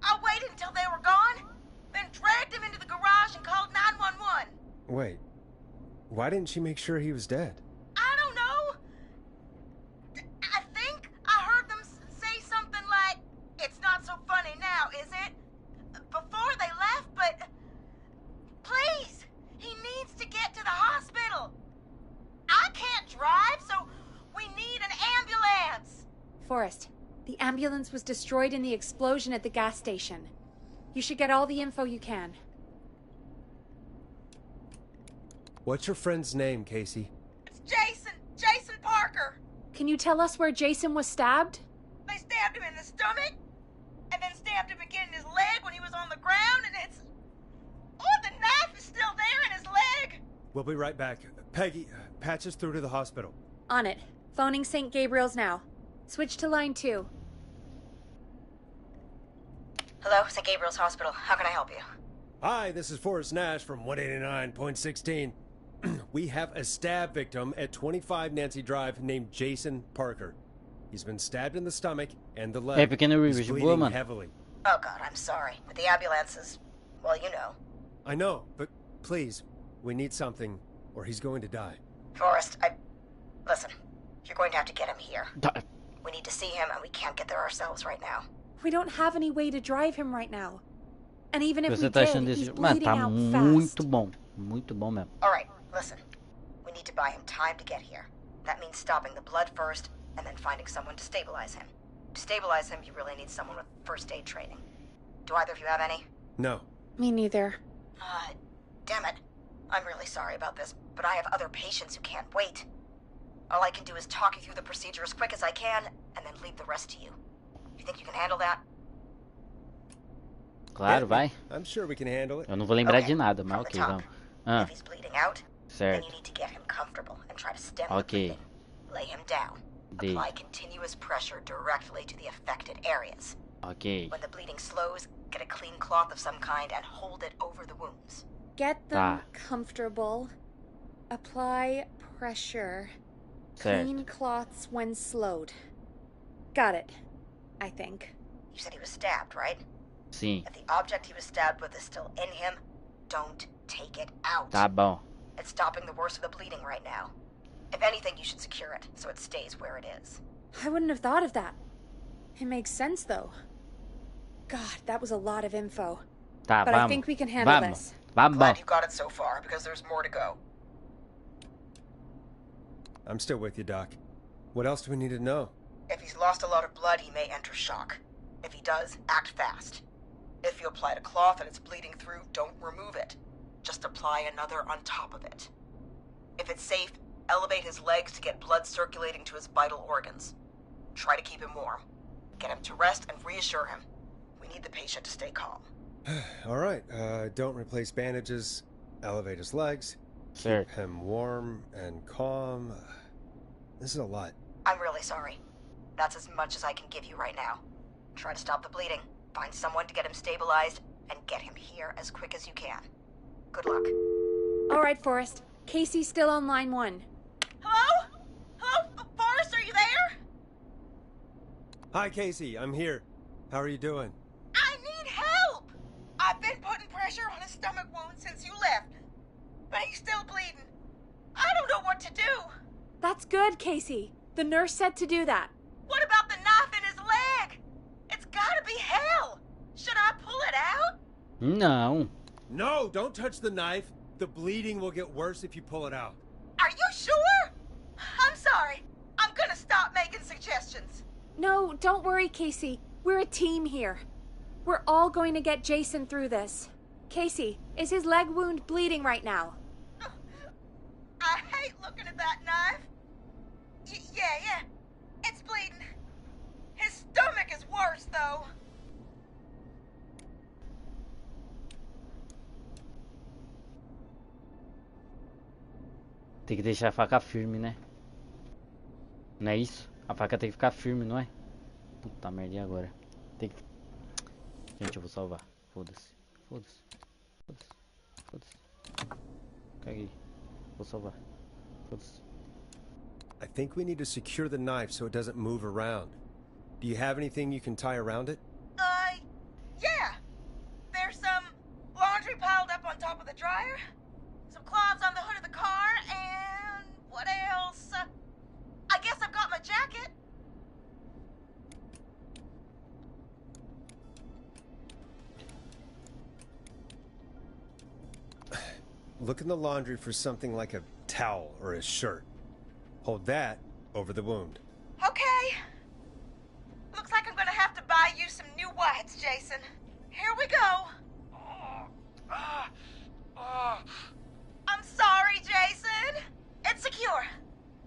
I waited until they were gone, then dragged him into the garage and called 911. Wait, why didn't she make sure he was dead? I don't know. I think I heard them say something like, "It's not so funny now, is it?" before they left, but please, he needs to get to the hospital. I can't drive, so we need an ambulance. Forrest, the ambulance was destroyed in the explosion at the gas station. You should get all the info you can. What's your friend's name, Casey? It's Jason Parker. Can you tell us where Jason was stabbed? They stabbed him in the stomach, and then stabbed him again in his leg when he was on the ground, and it's... Oh, the knife is still there in his leg. We'll be right back. Peggy, patch us through to the hospital. On it. Phoning St. Gabriel's now. Switch to line 2. Hello, St. Gabriel's Hospital. How can I help you? Hi, this is Forrest Nash from 189.16. We have a stab victim at 25 Nancy Drive named Jason Parker. He's been stabbed in the stomach and the leg. É pequeno He's Rivers, boa, bleeding mano. heavily. Oh god, I'm sorry. But the ambulance is... well, you know. I know, but please, we need something, or he's going to die. Forrest, Listen, you're going to have to get him here. We need to see him, and we can't get there ourselves right now. We don't have any way to drive him right now. And even if Você we tá did, achando he's desse... Mano, bleeding tá out muito fast. bom. Muito bom mesmo. Alright, listen. We need to buy him time to get here. That means stopping the blood first, and then finding someone to stabilize him. To stabilize him, you really need someone with first aid training. Do either of you have any? No. Me neither. Damn it. I'm really sorry about this, but I have other patients who can't wait. All I can do is talk you through the procedure as quick as I can, and then leave the rest to you. You think you can handle that? Claro, vai. I'm sure we can handle it. Eu não vou lembrar de Okay, nada, from mas the ok, top. vamos. If he's bleeding out, then you Certo. need to get him comfortable and try to stem the Ok. bleeding. Lay him down. Dei. Apply continuous pressure directly to the affected areas. Ok. When the bleeding slows, get a clean cloth of some kind and hold it over the wounds. Get them Tá. comfortable. Apply pressure. Certo. Clean cloths when slowed. Got it. I think. You said he was stabbed, right? Sim. If the object he was stabbed with is still in him, don't take it out. Tá bom. It's stopping the worst of the bleeding right now. If anything, you should secure it so it stays where it is. I wouldn't have thought of that. It makes sense, though. God, that was a lot of info. Tá, But vamos. I think we can handle Vamos. this. Vamos. Glad you got it so far, because there's more to go. I'm still with you, Doc. What else do we need to know? If he's lost a lot of blood, he may enter shock. If he does, act fast. If you applied a cloth and it's bleeding through, don't remove it. Just apply another on top of it. If it's safe, elevate his legs to get blood circulating to his vital organs. Try to keep him warm. Get him to rest and reassure him. We need the patient to stay calm. All right, don't replace bandages. Elevate his legs. Certo. Keep him warm and calm. This is a lot. I'm really sorry. That's as much as I can give you right now. Try to stop the bleeding, find someone to get him stabilized, and get him here as quick as you can. Good luck. All right, Forrest. Casey's still on line 1. Hello? Hello? Forrest, are you there? Hi, Casey. I'm here. How are you doing? I need help! I've been putting pressure on his stomach wound since you left, but he's still bleeding. I don't know what to do. That's good, Casey. The nurse said to do that. What about the knife in his leg? It's gotta be hell. Should I pull it out? Não. No, don't touch the knife. The bleeding will get worse if you pull it out. Are you sure? I'm sorry. I'm gonna stop making suggestions. No, don't worry, Casey. We're a team here. We're all going to get Jason through this. Casey, is his leg wound bleeding right now? I hate looking at that knife. Yeah. It's bleeding. His stomach is worse, though. Tem que deixar a faca firme, né? Não é isso? A faca tem que ficar firme, não é? Puta merda, e agora? Tem que... Gente, eu vou salvar. Foda-se. Foda-se. Foda-se. Foda-se. Caguei. Vou salvar. Foda-se. I think we need to secure the knife so it doesn't move around. Do you have anything you can tie around it? Yeah. There's some laundry piled up on top of the dryer, some cloths on the hood of the car, and what else? I guess I've got my jacket. Look in the laundry for something like a towel or a shirt. Hold that over the wound. Okay. Looks like I'm gonna have to buy you some new whites, Jason. Here we go. I'm sorry, Jason. It's secure.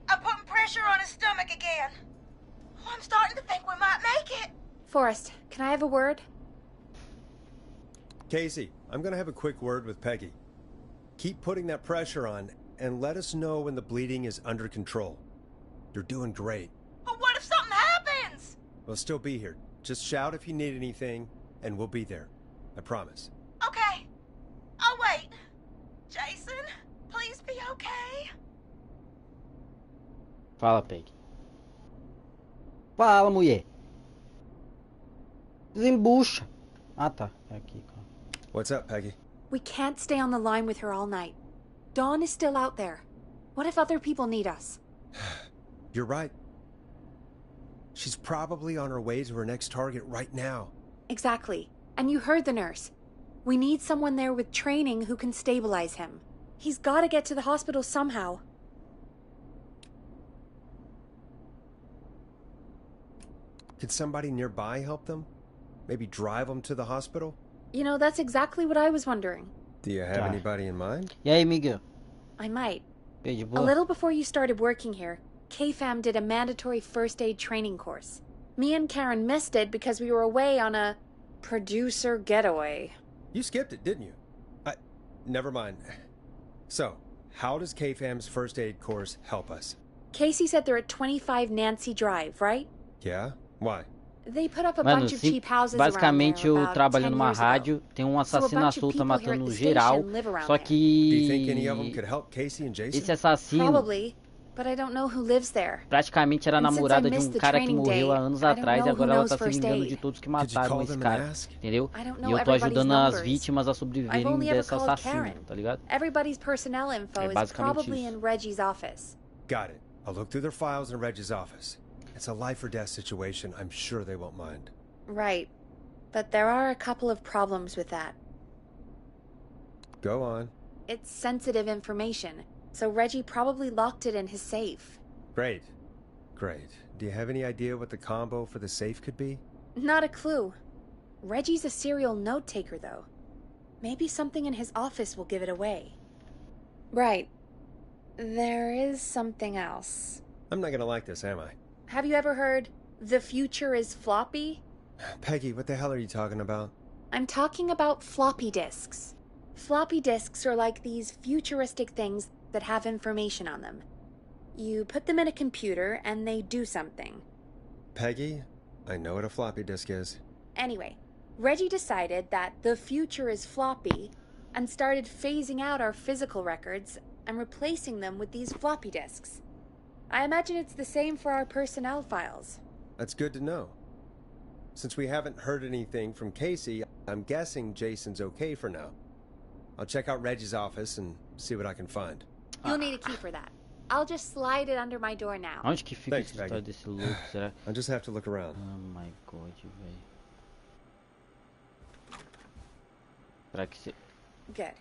I'm putting pressure on his stomach again. Oh, I'm starting to think we might make it. Forrest, can I have a word? Casey, I'm gonna have a quick word with Peggy. Keep putting that pressure on and let us know when the bleeding is under control. You're doing great. But what if something happens? We'll still be here. Just shout if you need anything, and we'll be there. I promise. Okay. I'll wait. Jason, please be okay. Fala, Peg. Fala, mulher. Desembucha. Ah, tá. É aqui, calma. What's up, Peggy? We can't stay on the line with her all night. Dawn is still out there. What if other people need us? You're right. She's probably on her way to her next target right now. Exactly. And you heard the nurse. We need someone there with training who can stabilize him. He's gotta get to the hospital somehow. Could somebody nearby help them? Maybe drive them to the hospital? You know, that's exactly what I was wondering. Do you have anybody in mind? E aí, Miguel? I might. E de A boa? little before you started working here, K-Fam did a mandatory first aid training course. Me and Karen missed it because we were away on a producer getaway. You skipped it, didn't you? Never mind. So, how does K-Fam's first aid course help us? Casey said they're at 25 Nancy Drive, right? Yeah? Why? They put up a Mano, bunch of cheap houses basicamente around eu there about trabalho 10 numa years ago. rádio, tem um So a assassino à bunch of solta people here at matando the geral, station live around só there. Do you think any of them que could help Casey and Jason? esse assassino Probably, but I don't know who lives there. praticamente era And since I namorada de missed the cara que training morreu day, há anos I don't atrás e know who agora ela knows tá se first vingando aid. de todos que Could you mataram call esse them and cara, ask? entendeu? I don't E know eu tô everybody's ajudando as numbers. vítimas a I've sobreviverem only ever desse called assassino, Karen. tá ligado? Everybody's personnel info É is basicamente probably isso. in Reggie's office. Got it. I'll look through their files in Reggie's office. It's a life or death situation. I'm sure they won't mind. Right. But there are a couple of problems with that. Go on. It's sensitive information, so Reggie probably locked it in his safe. Great. Great. Do you have any idea what the combo for the safe could be? Not a clue. Reggie's a serial note taker, though. Maybe something in his office will give it away. Right. There is something else. I'm not gonna like this, am I? Have you ever heard, the future is floppy? Peggy, what the hell are you talking about? I'm talking about floppy disks. Floppy disks are like these futuristic things that have information on them. You put them in a computer and they do something. Peggy, I know what a floppy disk is. Anyway, Reggie decided that the future is floppy and started phasing out our physical records and replacing them with these floppy disks. I imagine it's the same for our personnel files. That's good to know. Since we haven't heard anything from Casey, I'm guessing Jason's okay for now. I'll check out Reggie's office and see what I can find. You'll need a key for that. I'll just slide it under my door now. Onde que fica o Thanks, escritório Maggie. desse louco, será? I'll just have to look around. Oh my god, velho. Será que se... Good.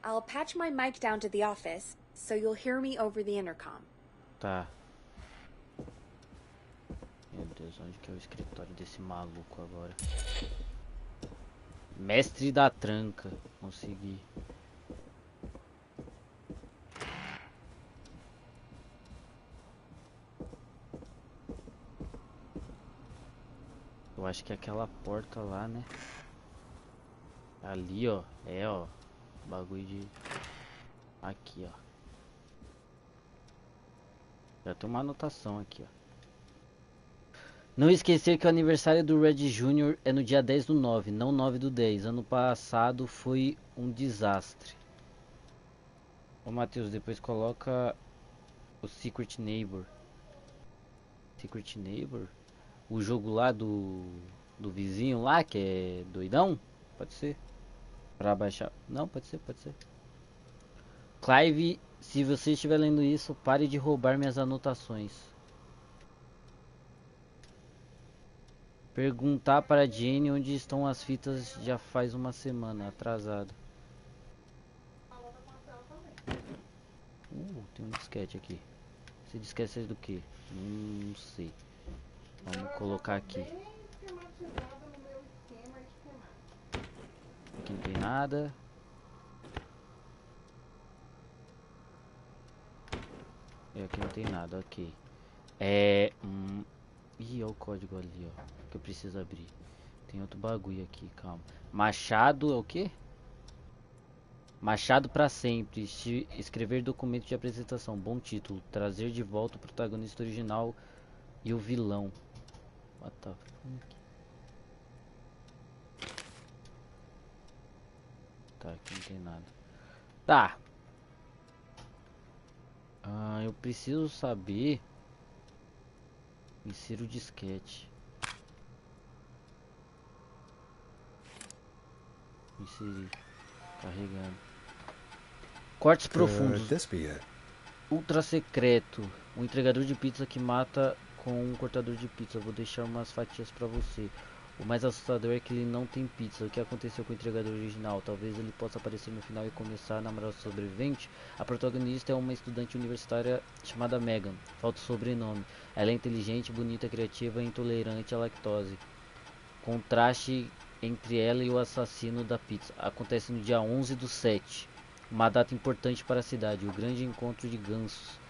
I'll patch my mic down to the office, so you'll hear me over the intercom. Tá. Meu Deus, onde que é o escritório desse maluco agora? Mestre da tranca. Consegui. Eu acho que é aquela porta lá, né? Ali, ó. É, ó. Bagulho de... Aqui, ó. Já tem uma anotação aqui, ó. Não esquecer que o aniversário do Red Jr. é no dia 10 do 9, não 9 do 10. Ano passado foi um desastre. Ô Matheus, depois coloca o Secret Neighbor. Secret Neighbor? O jogo lá do vizinho lá, que é doidão? Pode ser. Pra baixar. Não, pode ser, pode ser. Clive, se você estiver lendo isso, pare de roubar minhas anotações. Perguntar para Jenny onde estão as fitas já faz uma semana, atrasado. Tem um disquete aqui. Esse disquete é do que? Não sei. Vamos colocar aqui. Aqui não tem nada. E aqui não tem nada, ok. Ih, olha o código ali, ó. Que eu preciso abrir. Tem outro bagulho aqui, calma. Machado é o quê? Machado pra sempre. Escrever documento de apresentação. Bom título. Trazer de volta o protagonista original e o vilão. What the fuck? Tá, aqui não tem nada. Tá. Eu preciso saber. Insira o disquete. Inserir. Carregando. Cortes profundos. This be it? Ultra secreto. Um entregador de pizza que mata com um cortador de pizza. Vou deixar umas fatias pra você. O mais assustador é que ele não tem pizza. O que aconteceu com o entregador original? Talvez ele possa aparecer no final e começar a namorar o sobrevivente. A protagonista é uma estudante universitária chamada Megan. Falta o sobrenome. Ela é inteligente, bonita, criativa e intolerante à lactose. Contraste entre ela e o assassino da pizza. Acontece no dia 11/7. Uma data importante para a cidade. O grande encontro de gansos.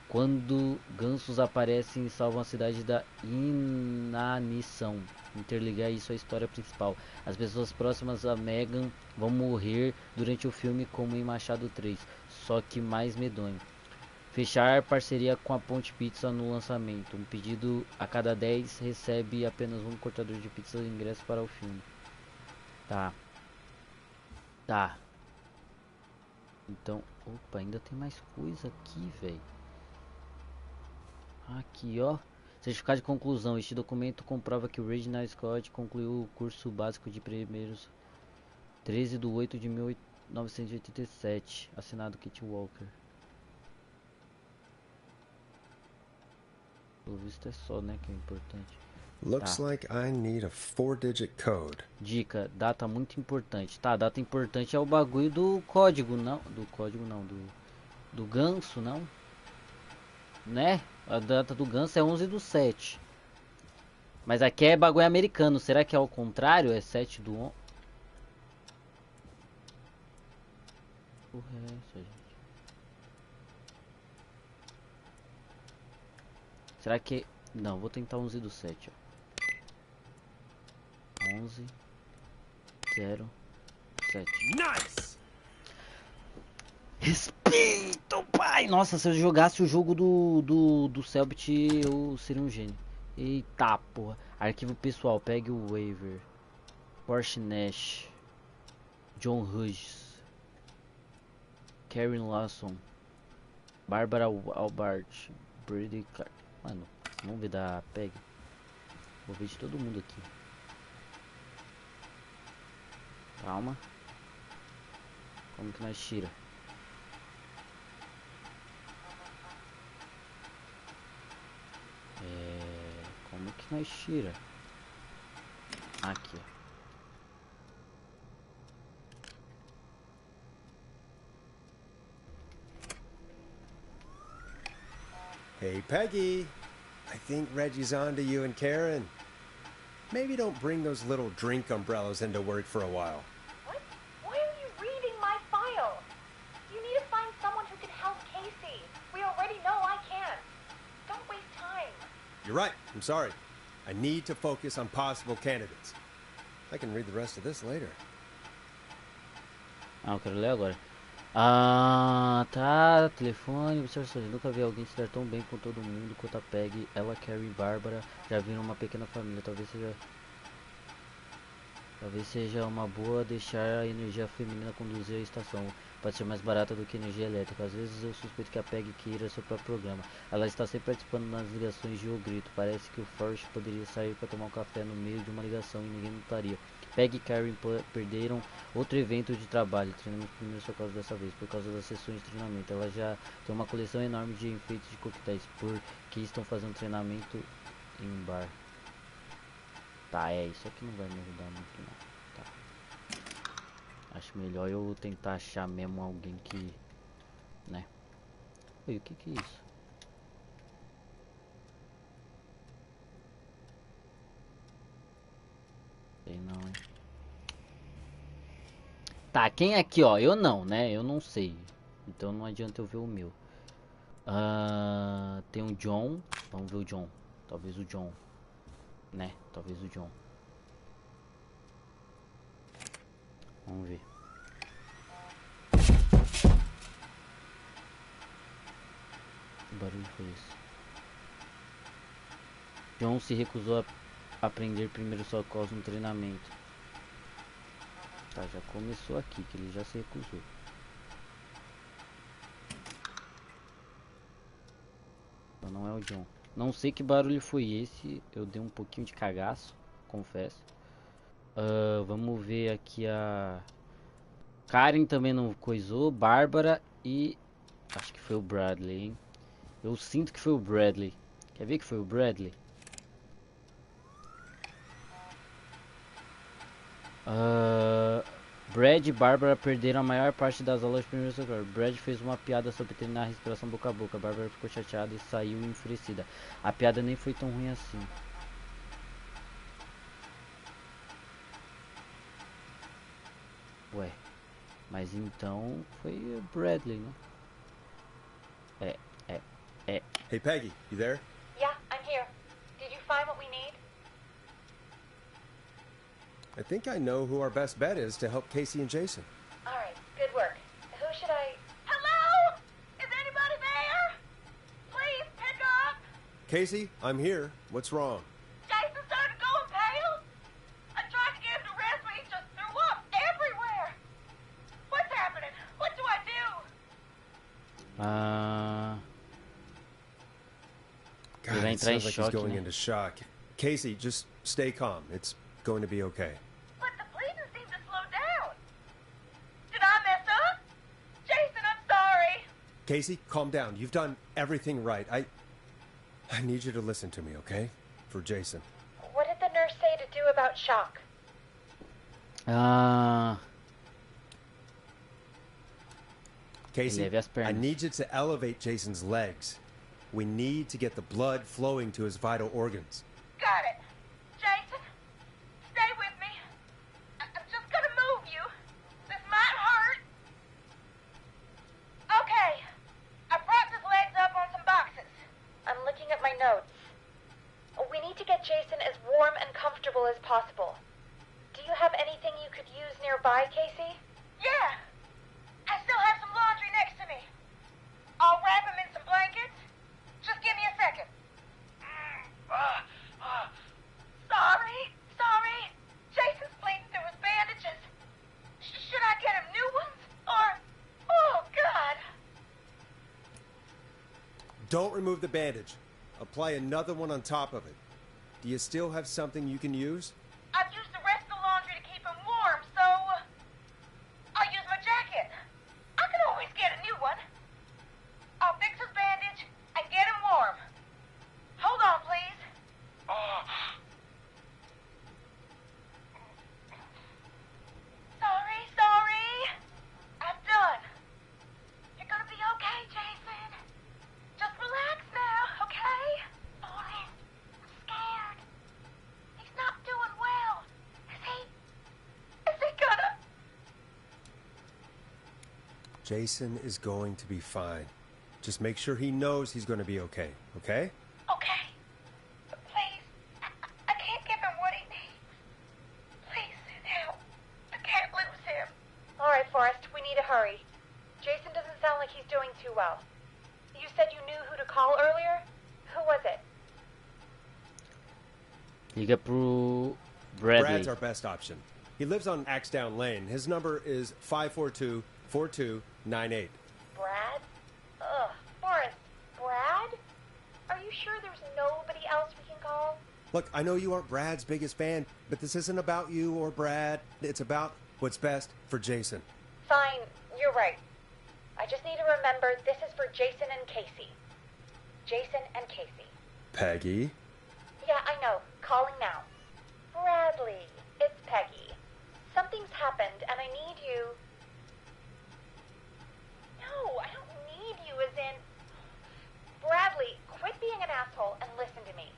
Quando gansos aparecem e salvam a cidade da inanição. Interligar isso à história principal. As pessoas próximas a Megan vão morrer durante o filme, como em Machado 3, só que mais medonho. Fechar parceria com a Ponte Pizza no lançamento. Um pedido a cada 10 recebe apenas um cortador de pizza de ingresso para o filme. Tá. Então, opa, ainda tem mais coisa aqui, velho. Aqui, ó. Certificado de conclusão. Este documento comprova que o Reginald Scott concluiu o curso básico de primeiros 13/8/1987. Assinado Kit Walker. Pelo visto é só, né, que é importante. Looks like I need a 4-digit code. Dica, data muito importante. Tá, data importante é o bagulho do código, não. Do código não, do ganso, não. Né? A data do ganso é 11/7. Mas aqui é bagulho americano. Será que é ao contrário? É 7/11? Porra, é essa, gente? Será que... Não, vou tentar 11/7, ó. 11/07. Nice! Respeito, pai! Nossa, se eu jogasse o jogo do Selbit, eu seria um gênio. Eita, porra. Arquivo pessoal, pegue o waiver. Porsche Nash. John Hughes. Karen Lawson. Bárbara Albart. Brady Clark. Mano, vamos ver da PEG. Vou ver de todo mundo aqui. Calma. Como que nós tira? Como que nós tira? Aqui, ó. Hey, Peggy. I think Reggie's on to you and Karen. Maybe don't bring those little drink umbrellas into work for a while. What? Why are you reading my file? You need to find someone who can help Casey. We already know I can't. Don't waste time. You're right. I'm sorry. I need to focus on possible candidates. I can read the rest of this later. Ah, eu quero ler agora. Ah, tá. Telefone, observações. Nunca vi alguém se dar tão bem com todo mundo quanto a Peg. Ela, Carrie e Bárbara já viram uma pequena família. Talvez seja uma boa deixar a energia feminina conduzir a estação. Pode ser mais barata do que energia elétrica. Às vezes eu suspeito que a Peg queira seu próprio programa. Ela está sempre participando nas ligações de O Grito. Parece que o Forrest poderia sair para tomar um café no meio de uma ligação e ninguém notaria. Peg e Karen perderam outro evento de trabalho, treinamento de primeiros socorros dessa vez, por causa das sessões de treinamento. Ela já tem uma coleção enorme de enfeites de coquetéis, porque estão fazendo treinamento em um bar. Tá, isso aqui não vai me ajudar muito não. Tá. Acho melhor eu tentar achar mesmo alguém que... né? Oi, o que é isso? Sei não, hein? Tá, quem aqui, ó? Eu não, né? Eu não sei. Então não adianta eu ver o meu. Tem o John. Vamos ver o John. Talvez o John. Né? Talvez o John. Vamos ver. Que barulho foi esse? John se recusou a aprender primeiros socorros no treinamento. Tá, já começou aqui, que ele já se recusou. Então não é o John. Não sei que barulho foi esse. Eu dei um pouquinho de cagaço, confesso. Vamos ver aqui a Karen também não coisou. Bárbara e... acho que foi o Bradley, hein? Eu sinto que foi o Bradley. Quer ver que foi o Bradley? Brad e Bárbara perderam a maior parte das aulas de primeiro socorro. Brad fez uma piada sobre treinar a respiração boca a boca. Bárbara ficou chateada e saiu enfurecida. A piada nem foi tão ruim assim. Ué, mas então foi o Bradley, né? Hey, Peggy, you there? Yeah, I'm here. Did you find what we need? I think I know who our best bet is to help Casey and Jason. All right, good work. Who should I... Hello? Is anybody there? Please pick up. Casey, I'm here. What's wrong? Jason started going pale. I tried to get him to rest, but he just threw up everywhere. What's happening? What do I do? God, it sounds like he's going into shock. Casey, just stay calm. It's going to be okay. But the bleeding seemed to slow down. Did I mess up? Jason, I'm sorry. Casey, calm down. You've done everything right. I need you to listen to me, okay? For Jason. What did the nurse say to do about shock? Casey, I need you to elevate Jason's legs. We need to get the blood flowing to his vital organs. Got it. Jason, stay with me. I'm just gonna move you. This might hurt. Okay. I propped his legs up on some boxes. I'm looking at my notes. We need to get Jason as warm and comfortable as possible. Do you have anything you could use nearby, Casey? Yeah. I still have some laundry next to me. I'll wrap him in some blankets. Just give me a second. Sorry. Jason's bleeding through his bandages. Should I get him new ones? Or... oh, God. Don't remove the bandage. Apply another one on top of it. Do you still have something you can use? I've used the rest of the laundry to keep him warm, so... I'll use my jacket. I can always get a new one. I'll fix his bandage and get him warm. Hold on, please. Sorry. I'm done. You're gonna be okay, Jason. Just relax now, okay? Boris, I'm scared. He's not doing well. Is he gonna... Jason is going to be fine. Just make sure he knows he's going to be okay, okay? Okay. But please, I can't give him what he needs. Please send help. I can't lose him. All right, Forrest, we need to hurry. Jason doesn't sound like he's doing too well. You said you knew who to call earlier? Who was it? Liga pro Bradley. Brad's our best option. He lives on Axdown Lane. His number is 542-4298. Brad? Ugh, Forrest, Brad? Are you sure there's nobody else we can call? Look, I know you aren't Brad's biggest fan, but this isn't about you or Brad. It's about what's best for Jason. Fine, you're right. I just need to remember this is for Jason and Casey. Jason and Casey. Peggy? Yeah, I know. Calling now. Bradley, it's Peggy. Something's happened and I need you... No, I don't need you as in... Bradley, quit being an asshole and listen to me.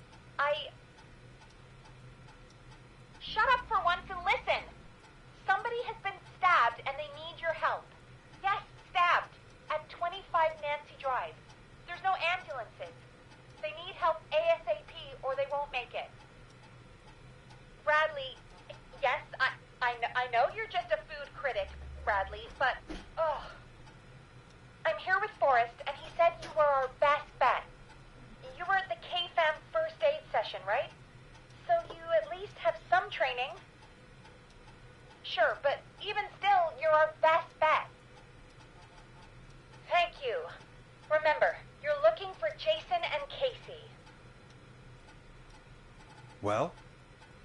Shut up for once and listen! Somebody has been stabbed and they need your help. Yes, stabbed. At 25 Nancy Drive. There's no ambulances. They need help ASAP or they won't make it. Bradley, yes, I know you're just a food critic, Bradley, but... Ugh. I'm here with Forrest, and he said you were our best bet. You were at the K-Fam first aid session, right? So you at least have some training. Sure, but even still, you're our best bet. Thank you. Remember, you're looking for Jason and Casey. Well?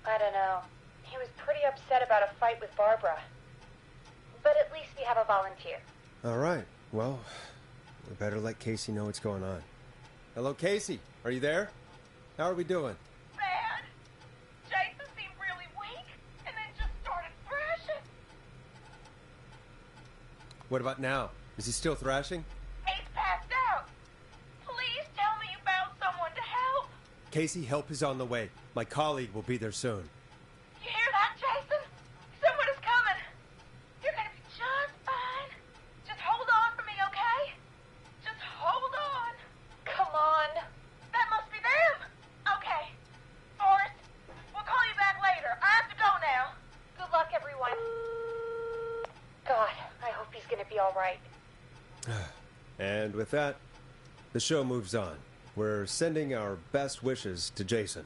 I don't know. He was pretty upset about a fight with Barbara. But at least we a volunteer. All right. Well, we better let Casey know what's going on. Hello, Casey. Are you there? How are we doing? Bad. Jason seemed really weak and then just started thrashing. What about now? Is he still thrashing? He's passed out. Please tell me you found someone to help. Casey, help is on the way. My colleague will be there soon. You hear that, Jason? Someone is coming. You're gonna be just fine. Just hold on for me, okay? Just hold on. Come on. That must be them. Okay. Forrest, we'll call you back later. I have to go now. Good luck, everyone. God, I hope he's gonna be all right. And with that, the show moves on. We're sending our best wishes to Jason.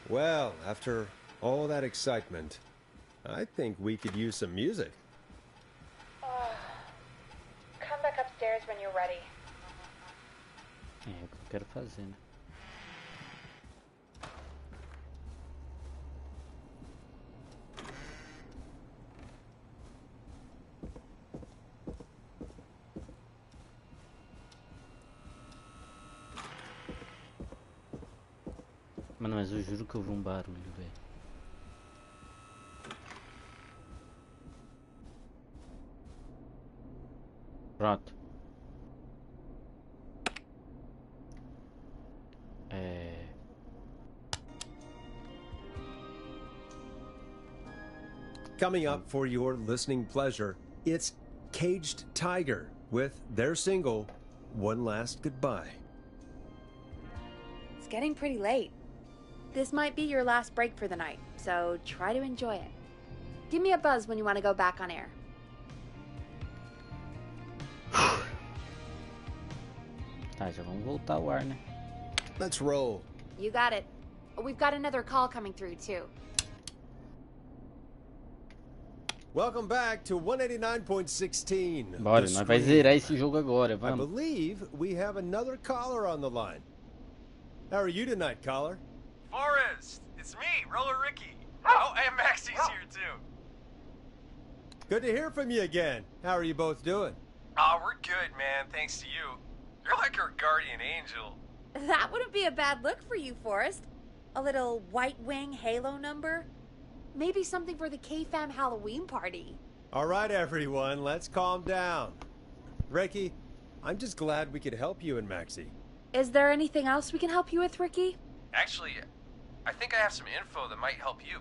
Well, after all that excitement, I think we could use some music. Come back upstairs when you're ready. É o que eu quero fazer, né? Mano, mas eu juro que eu vi um barulho, velho. Pronto. Coming up for your listening pleasure, it's Caged Tiger with their single, One Last Goodbye. It's getting pretty late. This might be your last break for the night, so try to enjoy it. Give me a buzz when you want to go back on air. Tá, já vamos voltar ao ar, né? Let's roll. You got it. We've got another call coming through, too. Welcome back to 189.16. Bora, The nós vai Screen. zerar esse jogo agora, I vamos. believe we have another caller on the line. How are you tonight, caller? Forrest, it's me, Roller Ricky. Oh, and Maxie's here too. Good to hear from you again. How are you both doing? Oh, we're good, man, thanks to you. You're like our guardian angel. That wouldn't be a bad look for you, Forrest. A little White Wing Halo number? Maybe something for the K-Fam Halloween party. All right, everyone, let's calm down. Ricky, I'm just glad we could help you and Maxie. Is there anything else we can help you with, Ricky? Actually, I think I have some info that might help you.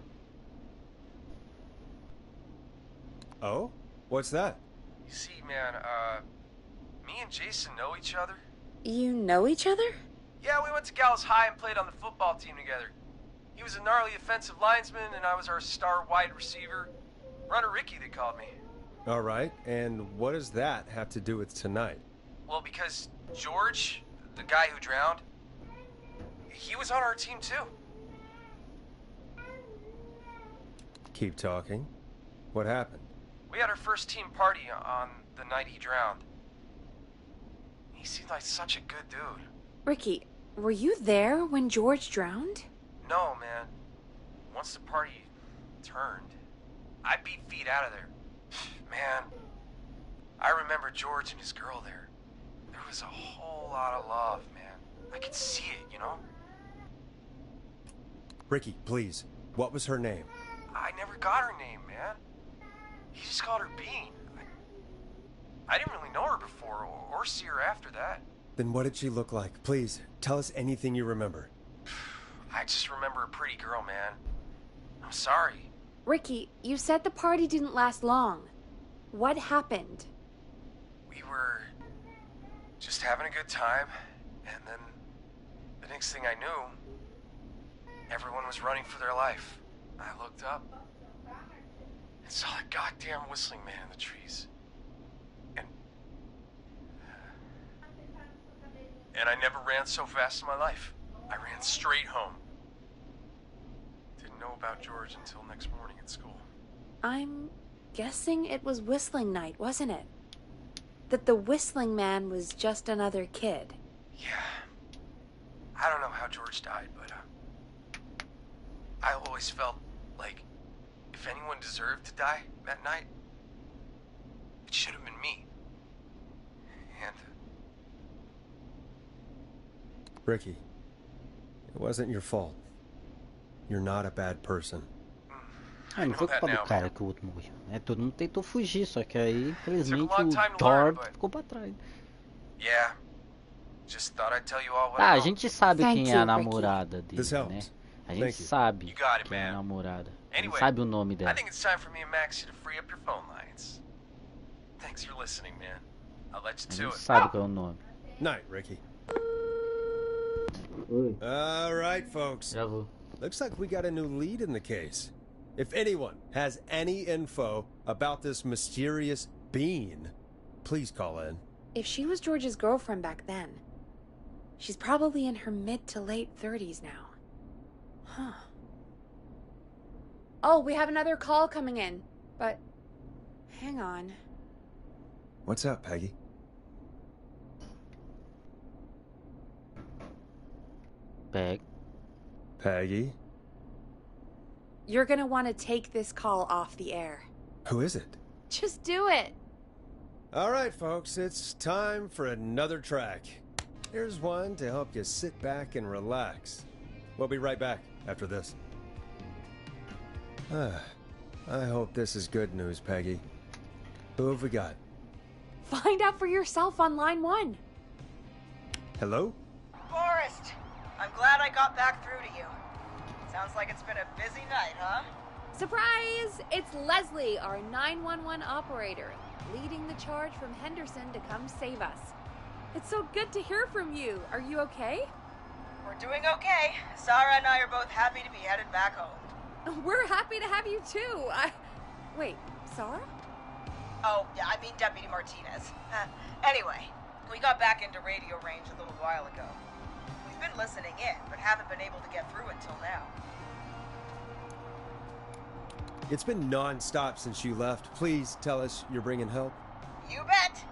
Oh? What's that? You see, man, me and Jason know each other. You know each other? Yeah, we went to Gallows High and played on the football team together. He was a gnarly offensive linesman, and I was our star wide receiver. Runner Ricky, they called me. All right, and what does that have to do with tonight? Well, because George, the guy who drowned, he was on our team too. Keep talking. What happened? We had our first team party on the night he drowned. He seemed like such a good dude. Ricky, were you there when George drowned? No, man. Once the party turned, I beat feet out of there. Man, I remember George and his girl there. There was a whole lot of love, man. I could see it, you know? Ricky, please. What was her name? I never got her name, man. He just called her Bean. I didn't really know her before or see her after that. Then what did she look like? Please, tell us anything you remember. I just remember a pretty girl, man. I'm sorry. Ricky, you said the party didn't last long. What happened? We were just having a good time, and then the next thing I knew, everyone was running for their life. I looked up and saw that goddamn whistling man in the trees. And I never ran so fast in my life. I ran straight home. Didn't know about George until next morning at school. I'm guessing it was whistling night, wasn't it? That the whistling man was just another kid. Yeah. I don't know how George died, but I always felt like if deserved to die that night, it should have been me. And Ricky, it wasn't your fault. You're not a bad person. Ah, não foi that culpa do now, cara man. que o outro morreu, né? Todo mundo tentou fugir, só que aí, infelizmente, long o time to Thor learn, but- ficou pra trás. Yeah, just thought I'd tell you all what Ah, I a know. gente sabe Thank quem é a you, Ricky. namorada dele, This né? helps. A gente Thank you. sabe You got it, quem é a man. namorada. A gente Anyway, sabe o nome I dela. think it's time for me and Maxie to free up your phone lines. Thanks for listening, man. I'll let you A to gente it. sabe qual é o nome. Night, Ricky. Oi, All right, folks. já vou. Looks like we got a new lead in the case. If anyone has any info about this mysterious being, please call in. If she was George's girlfriend back then, she's probably in her mid to late 30s now. Huh. Oh, we have another call coming in, but hang on. What's up, Peggy? Peggy? You're gonna want to take this call off the air. Who is it? Just do it. All right, folks, it's time for another track. Here's one to help you sit back and relax. We'll be right back after this. I hope this is good news, Peggy. Who have we got? Find out for yourself on line 1. Hello? Forrest, I'm glad I got back through to you. Sounds like it's been a busy night, huh? Surprise! It's Leslie, our 911 operator, leading the charge from Henderson to come save us. It's so good to hear from you. Are you okay? We're doing okay. Sarah and I are both happy to be headed back home. We're happy to have you too. Wait, Sarah? Oh, yeah, I mean Deputy Martinez. Anyway, we got back into radio range a little while ago. We've been listening in, but haven't been able to get through until now. It's been non-stop since you left. Please tell us you're bringing help. You bet!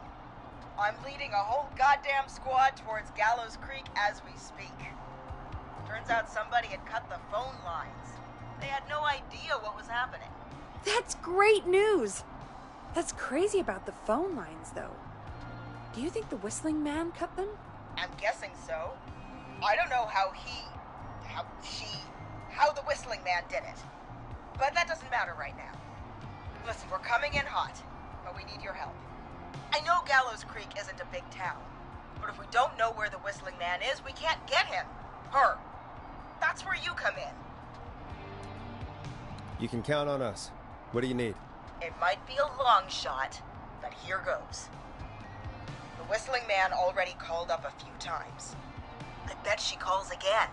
I'm leading a whole goddamn squad towards Gallows Creek as we speak. Turns out somebody had cut the phone lines. They had no idea what was happening. That's great news. That's crazy about the phone lines, though. Do you think the Whistling Man cut them? I'm guessing so. I don't know how the Whistling Man did it. But that doesn't matter right now. Listen, we're coming in hot, but we need your help. I know Gallows Creek isn't a big town, but if we don't know where the Whistling Man is, we can't get him. Her. That's where you come in. You can count on us. What do you need? It might be a long shot, but here goes. The Whistling Man already called up a few times. I bet she calls again.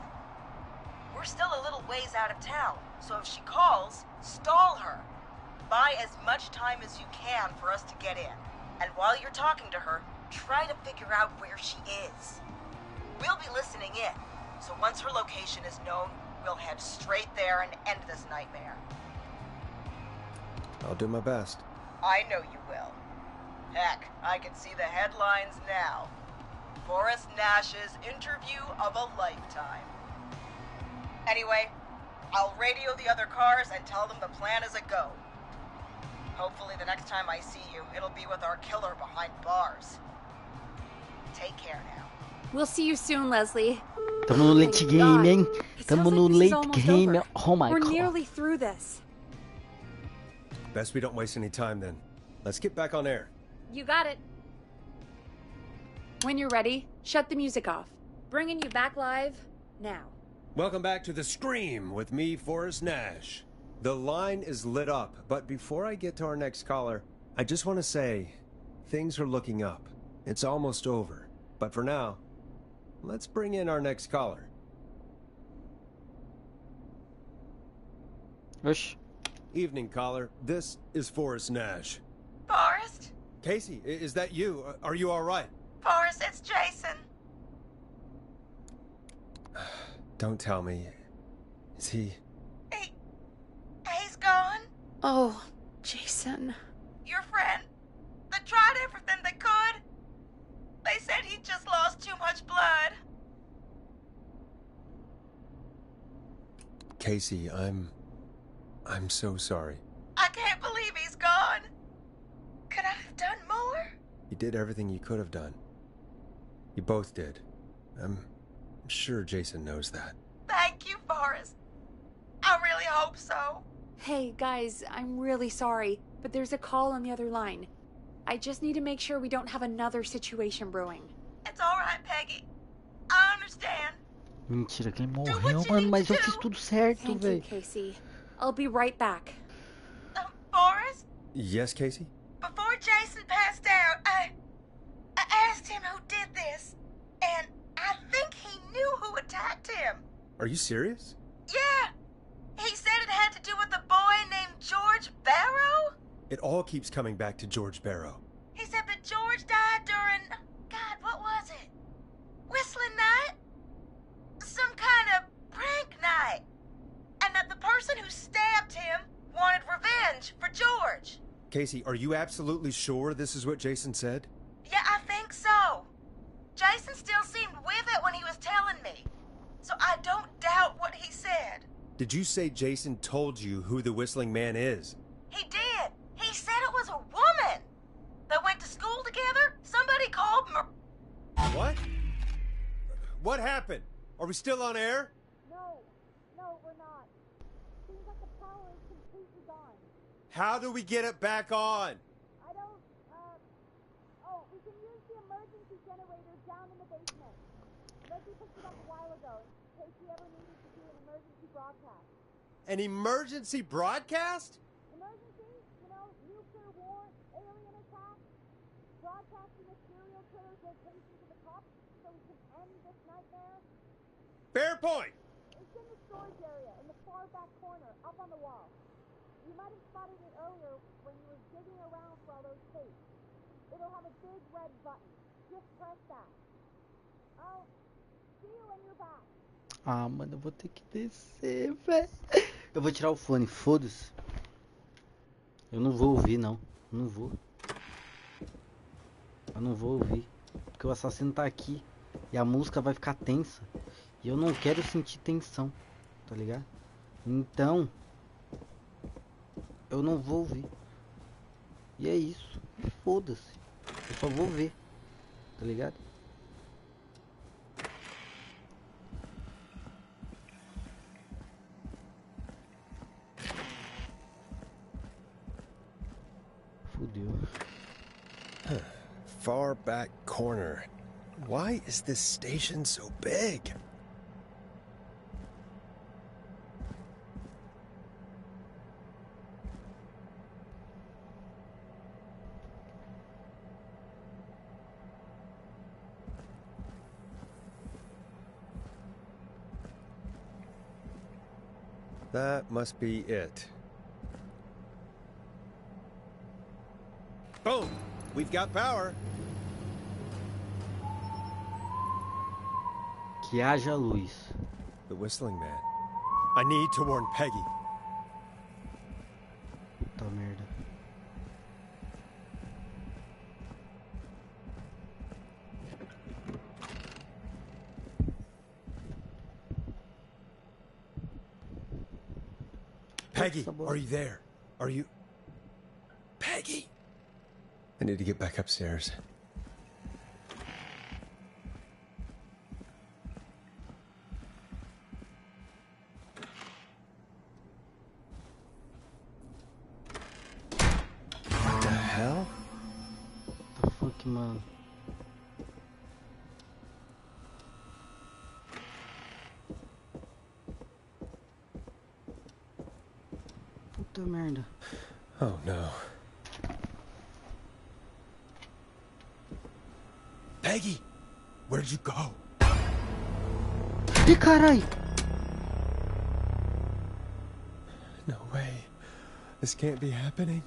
We're still a little ways out of town, so if she calls, stall her. Buy as much time as you can for us to get in. And while you're talking to her, try to figure out where she is. We'll be listening in, so once her location is known, we'll head straight there and end this nightmare. I'll do my best. I know you will. Heck, I can see the headlines now. Forrest Nash's interview of a lifetime. Anyway, I'll radio the other cars and tell them the plan is a go. Hopefully the next time I see you, it'll be with our killer behind bars. Take care now. We'll see you soon, Leslie. Tamo no late Thank game, God. hein? It Tamo sounds no like this is late almost game. over. Oh my We're god. nearly through this. Best we don't waste any time then. Let's get back on air. You got it. When you're ready, shut the music off. Bringing you back live now. Welcome back to The Scream with me, Forrest Nash. The line is lit up, but before I get to our next caller, I just want to say, things are looking up. It's almost over. But for now, let's bring in our next caller. Oxi. Evening, caller. This is Forrest Nash. Forrest? Casey, is that you? Are you all right? Forrest, it's Jason. Don't tell me. Is he... He's gone. Oh, Jason. Your friend. They tried everything they could. They said he just lost too much blood. Casey, I'm so sorry. I did everything you could have done. You both did. I'm sure Jason knows that. Thank you, Forrest. I really hope so. Hey, guys, I'm really sorry, but there's a call on the other line. I just need to make sure we don't have another situation brewing. It's all right, Peggy. I understand. Mentira que ele morreu, mano, mas eu fiz tudo certo, Thank you, velho. Casey. I'll be right back. Forrest? Yes, Casey? Before Jason passed out, I asked him who did this, and I think he knew who attacked him. Are you serious? Yeah. He said it had to do with a boy named George Barrow. It all keeps coming back to George Barrow. He said that George died during... God, what was it? Whistling night? Some kind of prank night. And that the person who stabbed him wanted revenge for George. Casey, are you absolutely sure this is what Jason said? Yeah, I think so. Jason still seemed with it when he was telling me. So I don't doubt what he said. Did you say Jason told you who the Whistling Man is? He did. He said it was a woman. They went to school together. Somebody called What? What happened? Are we still on air? No, we're not. Seems like the power is completely gone. How do we get it back on? I don't, we can use the emergency generator down in the basement. Reggie picked it up a while ago, in case we ever needed to do an emergency broadcast. An emergency broadcast? Emergency? You know, nuclear war, alien attack, broadcasting a serial killer's location to the cops so we can end this nightmare. Fair point! It's in the storage area, in the far back corner, up on the wall. You might have spotted it earlier when you were digging around for all those tapes. It'll have a big red button. Just press that. I'll see you when you're back. Ah, mano, eu vou ter que descer, velho. Eu vou tirar o fone, foda-se. Eu não vou ouvir, não. Não vou. Eu não vou ouvir. Porque o assassino tá aqui. E a música vai ficar tensa. E eu não quero sentir tensão. Tá ligado? Então... eu não vou ouvir. E é isso. Foda-se. Eu só vou ver. Tá ligado? Fudeu. Far back corner. Why is this station so big? That must be it. Boom! We've got power. Que haja luz. The Whistling Man. I need to warn Peggy. Puta merda. Peggy, are you there? Are you... Peggy! I need to get back upstairs. What the hell? The fuck, mano. Puta merda. Oh no. Peggy! Where'd you go? Ih, carai! No way. This can't be happening.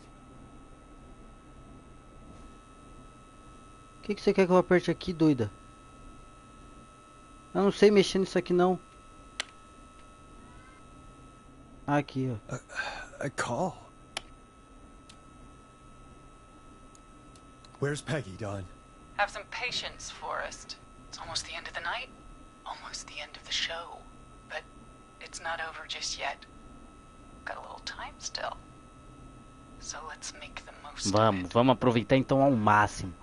O que você quer que eu aperte aqui, doida? Eu não sei mexer nisso aqui, não. Aqui, ó. A call. Where's Peggy, Don? Have some patience, Forrest. It's almost the end of the night. Almost the end of the show. But it's not over just yet. Got a little time still. So let's make the most of it. Vamos aproveitar então ao máximo.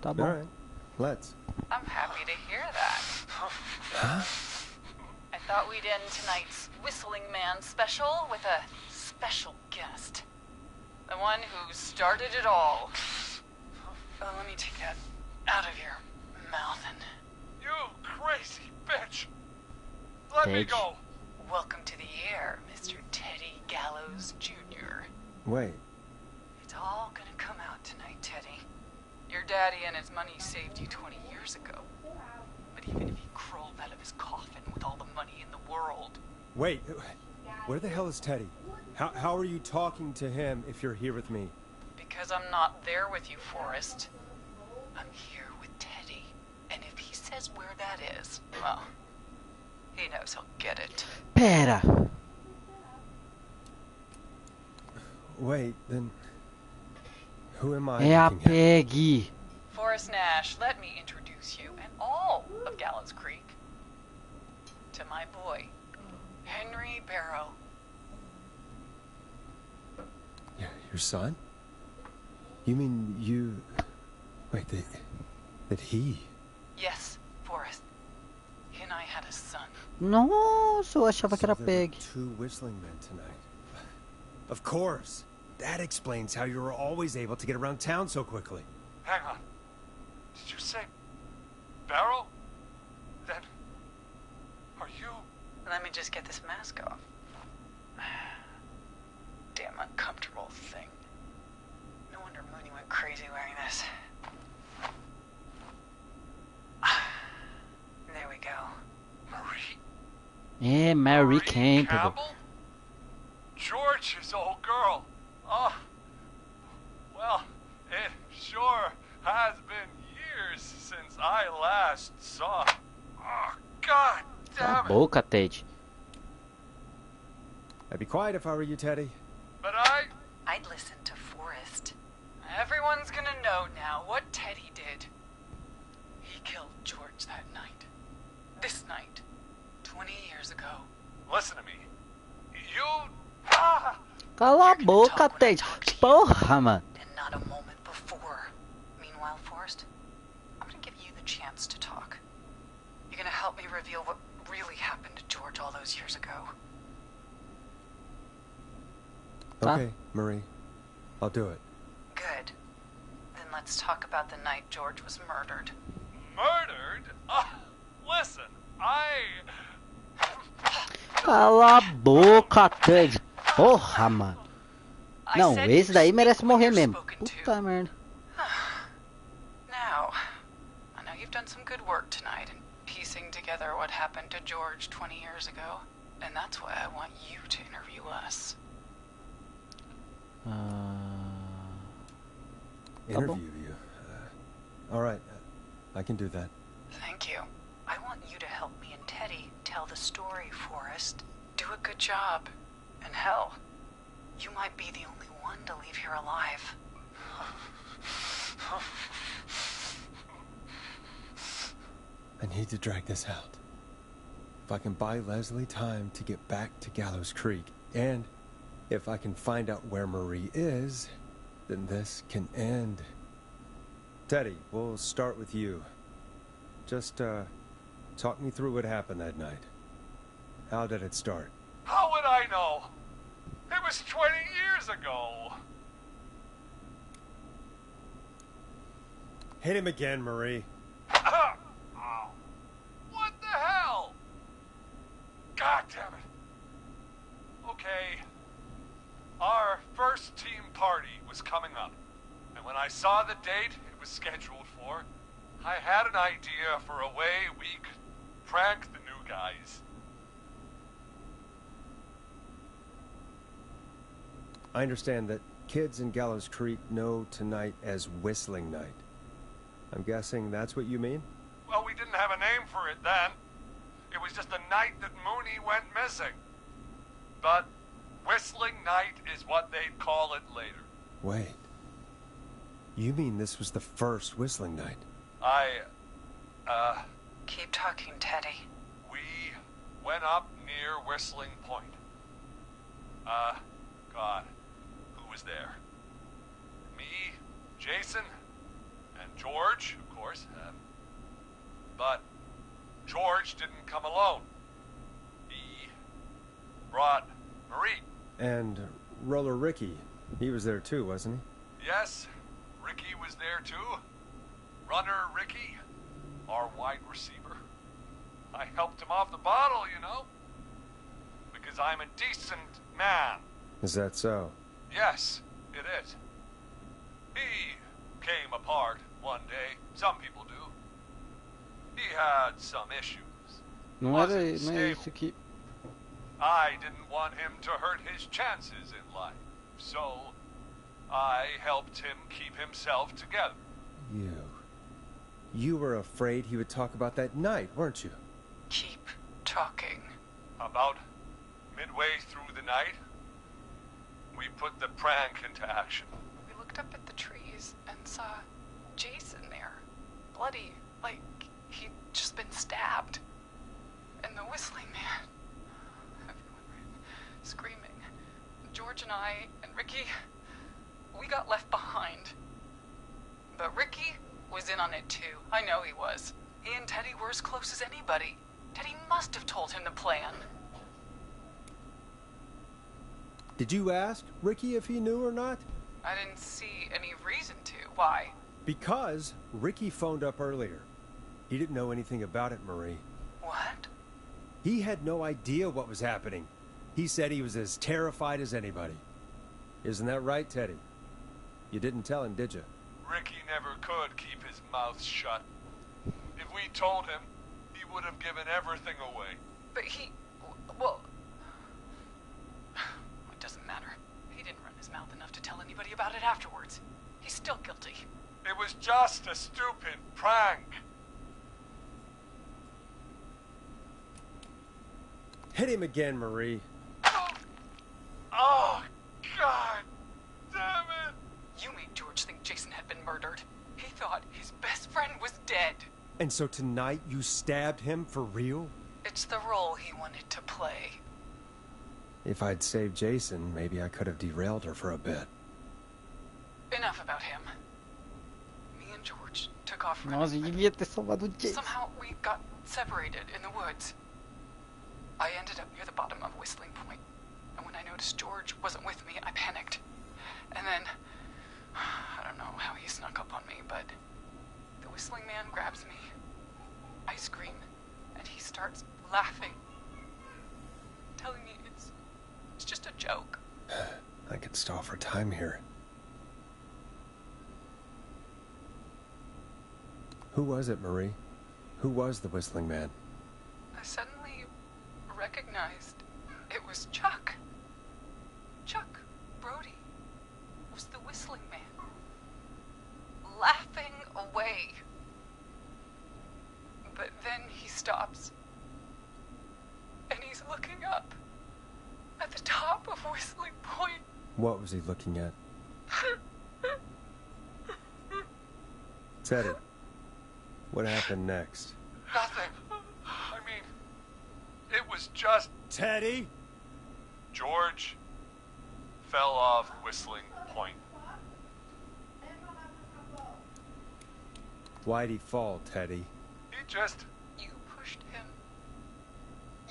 Tá All bom. right, let's. I'm happy to hear that. Huh? I thought we'd end tonight's Whistling Man special with a special guest. The one who started it all. Oh, let me take that out of your mouth and... You crazy bitch! Let me Bitch. go! Welcome to the air, Mr. Teddy Gallows Jr. Wait. It's all gonna come out tonight, Teddy. Your daddy and his money saved you 20 years ago. But even if he crawled out of his coffin with all the money in the world... Wait. Where the hell is Teddy? How are you talking to him if you're here with me? Because I'm not there with you, Forrest. I'm here with Teddy. And if he says where that is, well, he knows he'll get it. Pera. Wait, then... Who am I É a looking at? Peggy. Forrest Nash, let me introduce you and all of Gallows Creek to my boy, Henry Barrow. Your son? You mean you... Wait, that he... Yes, Forrest. He and I had a son. Nossa, eu achava que era So there were Peg. 2 whistling men tonight. Of course. That explains how you were always able to get around town so quickly. Hang on. Did you say Barrow? Then are you? Let me just get this mask off. Damn uncomfortable thing. No wonder Mooney went crazy wearing this. There we go. Marie? É, Mary Campbell. George's old girl. Oh. Well, it sure has been years since I last saw. Oh, God Cala a damn it. boca, Ted. I'd be quiet if I were you, Teddy. But I'd listen to Forrest. Everyone's gonna know now what Teddy did. He killed George that night. This night. 20 years ago. listen to me. You... Ah! Cala a boca, Ted. Porra, mano. And not a moment before. Meanwhile, Forrest, I'm gonna give you the chance to talk. You're gonna help me reveal what really happened to George all those years ago. Okay, Marie. I'll do it. Good. Then let's talk about the night George was murdered. Murdered? Listen, Cala a boca, Ted. Porra, mano. I Não, said esse you daí speak merece when morrer you're mesmo. spoken to. Puta merda. Now, I know you've done some good work tonight in piecing together what happened to George 20 years ago, and that's why I want you to interview us. Interview you. All right. I can do that. Thank you. I want you to help me and Teddy tell the story, Forrest. Do a good job. And hell, you might be the only one to leave here alive. I need to drag this out. If I can buy Leslie time to get back to Gallows Creek, and if I can find out where Marie is, then this can end. Teddy, we'll start with you. Just, talk me through what happened that night. How did it start? how would I know? It was 20 years ago. Hit him again, Marie. Oh, what the hell? God damn it. Okay. Our first team party was coming up. And when I saw the date it was scheduled for, I had an idea for a way we could prank the new guys. I understand that kids in Gallows Creek know tonight as Whistling Night. I'm guessing that's what you mean? Well, we didn't have a name for it then. It was just the night that Mooney went missing. But Whistling Night is what they'd call it later. Wait. You mean this was the first Whistling Night? Keep talking, Teddy. We went up near Whistling Point. God, who was there? Me, Jason, and George, Roller Ricky. He was there too, wasn't he? Yes, Ricky was there too. Runner Ricky, our wide receiver. I helped him off the bottle, you know. Because I'm a decent man. Is that so? Yes, it is. He came apart one day. Some people do. He had some issues. Não Wasn't é stable. isso aqui. I didn't want him to hurt his chances in life. So, I helped him keep himself together. You were afraid he would talk about that night, weren't you? Keep talking. About midway through the night, we put the prank into action. We looked up at the trees and saw Jason there. Bloody, like he'd just been stabbed. And the whistling man. Everyone ran, screaming. George and I and Ricky, we got left behind. But Ricky was in on it too. I know he was. He and Teddy were as close as anybody. Teddy must have told him the plan. Did you ask Ricky if he knew or not? I didn't see any reason to. Why? Because Ricky phoned up earlier. He didn't know anything about it, Marie. What? He had no idea what was happening. He said he was as terrified as anybody. Isn't that right, Teddy? You didn't tell him, did you? Ricky never could keep his mouth shut. If we told him, he would have given everything away. But he... well... it doesn't matter. He didn't run his mouth enough to tell anybody about it afterwards. He's still guilty. It was just a stupid prank. Hit him again, Marie. Oh, God damn it! You made George think Jason had been murdered. He thought his best friend was dead. And so tonight you stabbed him for real? It's the role he wanted to play. If I'd saved Jason, maybe I could have derailed her for a bit. Enough about him. Me and George took off Nossa, running. devia ter salvado o Jason. Somehow we got separated in the woods. I ended up near the bottom of Whistling Point, and when I noticed George wasn't with me, I panicked. And then, I don't know how he snuck up on me, but the Whistling Man grabs me. I scream, and he starts laughing, telling me it's just a joke. I could stall for time here. Who was it, Marie? Who was the Whistling Man? I suddenly recognized it was Chuck. Chuck Brody was the Whistling Man, laughing away. But then he stops, and he's looking up at the top of Whistling Point. What was he looking at? Teddy, what happened next? Nothing. I mean, it was just... Teddy? George fell off Whistling Point. Why'd he fall, Teddy? He just... You pushed him.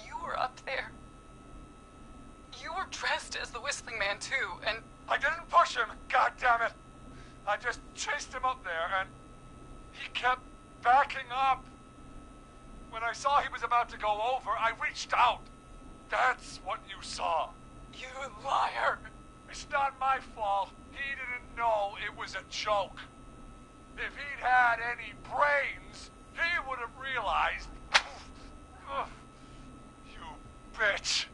You were up there. You were dressed as the Whistling Man too, and... I didn't push him, God damn it! I just chased him up there, and he kept backing up. When I saw he was about to go over, I reached out. That's what you saw. You liar! It's not my fault. He didn't know it was a joke. If he'd had any brains, he would have realized. You bitch.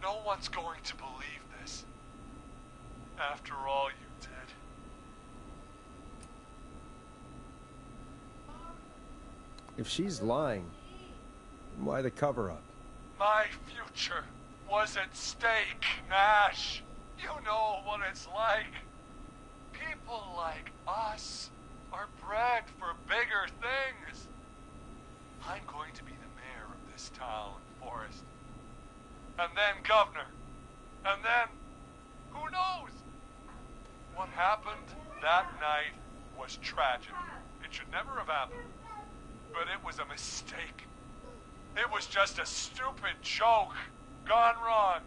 No one's going to believe this. After all you did. If she's lying, why the cover-up? My future was at stake, Nash. You know what it's like. People like us are bred for bigger things. I'm going to be the mayor of this town, Forrest. And then governor. And then, who knows? What happened that night was tragic. It should never have happened. But it was a mistake. It was just a stupid joke gone wrong.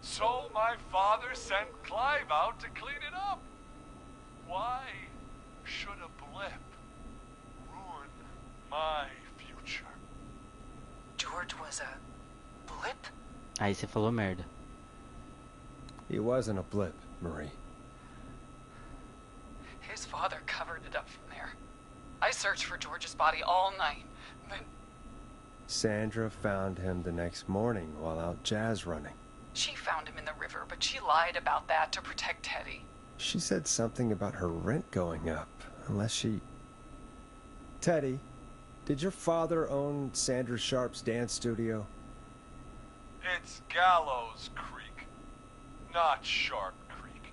So my father sent Clive out to clean it up. Why should a blip ruin my future? George was a blip? Aí você falou merda. He wasn't a blip, Marie. His father covered it up from there. I searched for George's body all night, but Sandra found him the next morning while out jazz running. she found him in the river, but she lied about that to protect Teddy. She said something about her rent going up, unless she... Teddy, did your father own Sandra Sharp's dance studio? It's Gallows Creek, not Sharp Creek.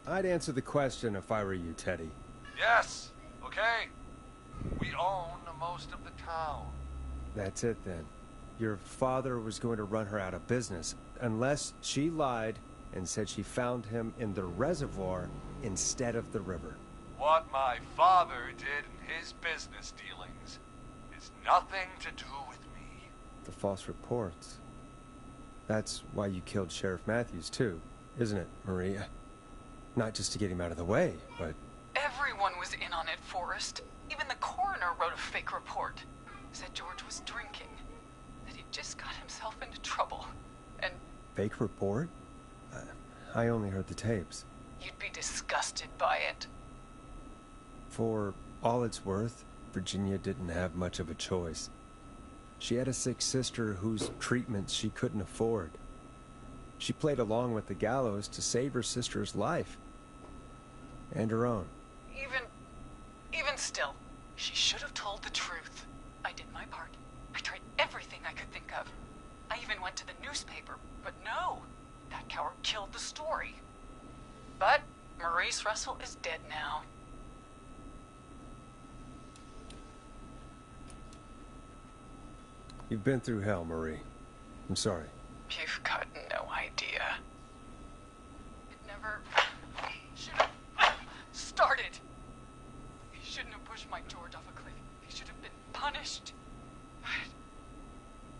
I'd answer the question if I were you, Teddy. Yes, okay. We own most of the town. That's it then. Your father was going to run her out of business, unless she lied and said she found him in the reservoir instead of the river. What my father did in his business dealings is nothing to do with me. The false reports. That's why you killed Sheriff Matthews too, isn't it, Maria? Not just to get him out of the way, but... Everyone was in on it, Forrest. Even the coroner wrote a fake report. Said George was drinking. That he just got himself into trouble. And Fake report? I only heard the tapes. you'd be disgusted by it. For all it's worth, Virginia didn't have much of a choice. She had a sick sister whose treatments she couldn't afford. She played along with the gallows to save her sister's life. And her own. Even still, she should have told the truth. I did my part. I tried everything I could think of. I even went to the newspaper, but no. That coward killed the story. But Maurice Russell is dead now. You've been through hell, Marie. I'm sorry. You've got no idea. It never should have started. He shouldn't have pushed my George off a cliff. He should have been punished. But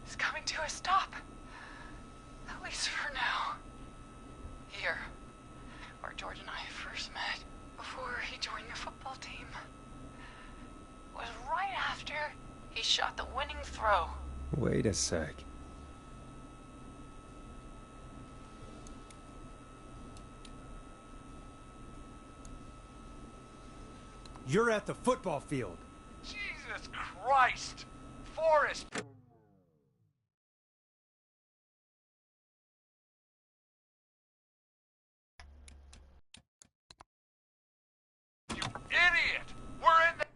it's coming to a stop. At least for now. Here, where George and I first met, before he joined your football team, was right after he shot the winning throw. Wait a sec. You're at the football field. Jesus Christ! Forrest! You idiot! We're in the...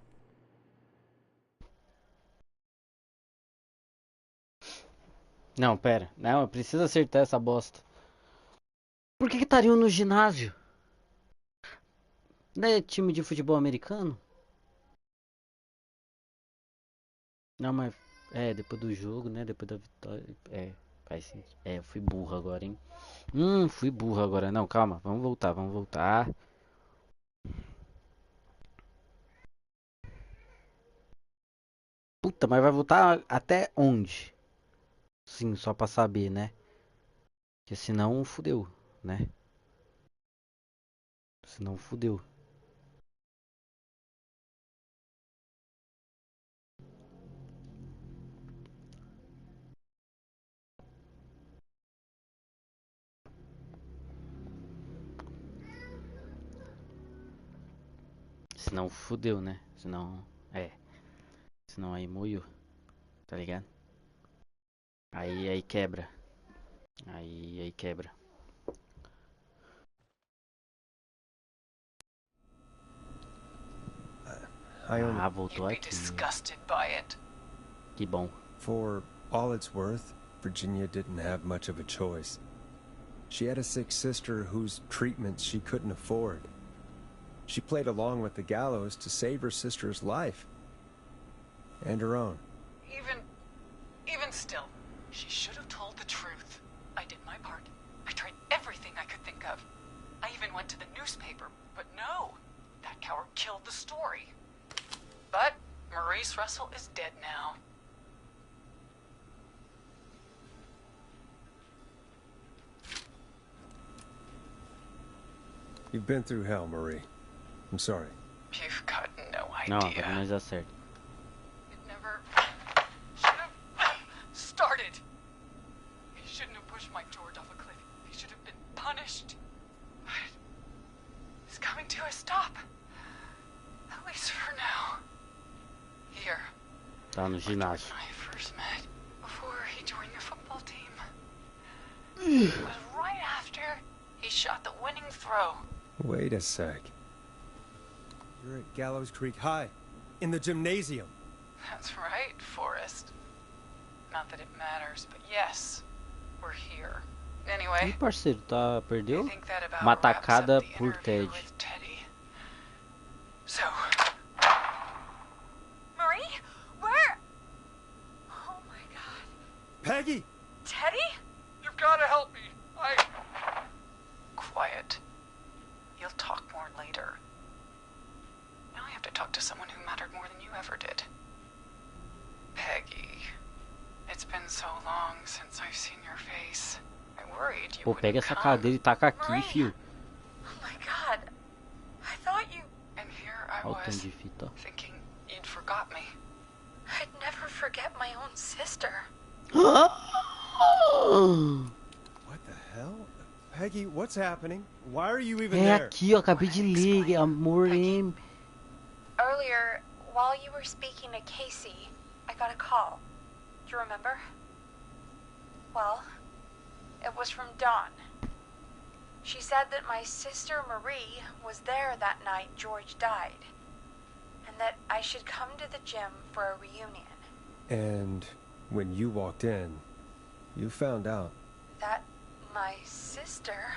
Não, pera. Não, eu preciso acertar essa bosta. Por que estariam no ginásio? Não é time de futebol americano? Não, mas... É, depois do jogo, né? Depois da vitória... É, faz sentido. É, eu fui burro agora, hein? Fui burro agora. Não, calma. Vamos voltar, vamos voltar. Puta, mas vai voltar até onde? Sim, só pra saber, né? Porque senão fudeu, né? Senão fudeu. Senão fudeu, né? Senão... É. Senão aí moiu. Tá ligado? Aí quebra. Aí quebra. Ah, voltou You'd be aqui. disgusted by it. Que bom. For all it's worth, Virginia didn't have much of a choice. She had a sick sister whose treatments she couldn't afford. She played along with the gallows to save her sister's life. And her own. Even still, she should have told the truth. I did my part. I tried everything I could think of. I even went to the newspaper, but no. That coward killed the story. But Maurice Russell is dead now. You've been through hell, Marie. I'm sorry. You've got no Não, idea. agora nós acerta. It never should have started. He shouldn't have pushed my George off a cliff. He should have been punished. But he's coming to a stop. At least for now. Here. Tá no ginásio. When I first met, before he joined your football team. It was right after he shot the winning throw. Wait a sec. You're at Gallows Creek High, in the gymnasium. That's right, Forrest. Not that it matters, but yes, we're here. Anyway, Ih, parceiro, tá, I perdeu? think that about Uma wraps up tacada the por interview Ted. with Teddy. So, Marie? Where? Oh my god. Peggy! Teddy? You've got to help me. quiet. You'll talk more later. Now I have to talk to someone who mattered more than you ever did. Peggy. It's been so long since I've seen your face. I worried you Pô, pega wouldn't essa come. cadeira e taca aqui, Marie. fio. Oh my god. I thought you... And here I Olha o tanto was, de fita. thinking you'd forgot me. I'd never forget my own sister. What the hell? Peggy, what's happening? Why are you even É there? aqui, ó, acabei de ler, amor M. Earlier, while you were speaking to Casey, I got a call. Do you remember? Well, it was from Dawn. She said that my sister Marie was there that night George died, and that I should come to the gym for a reunion. And when you walked in, you found out. That my sister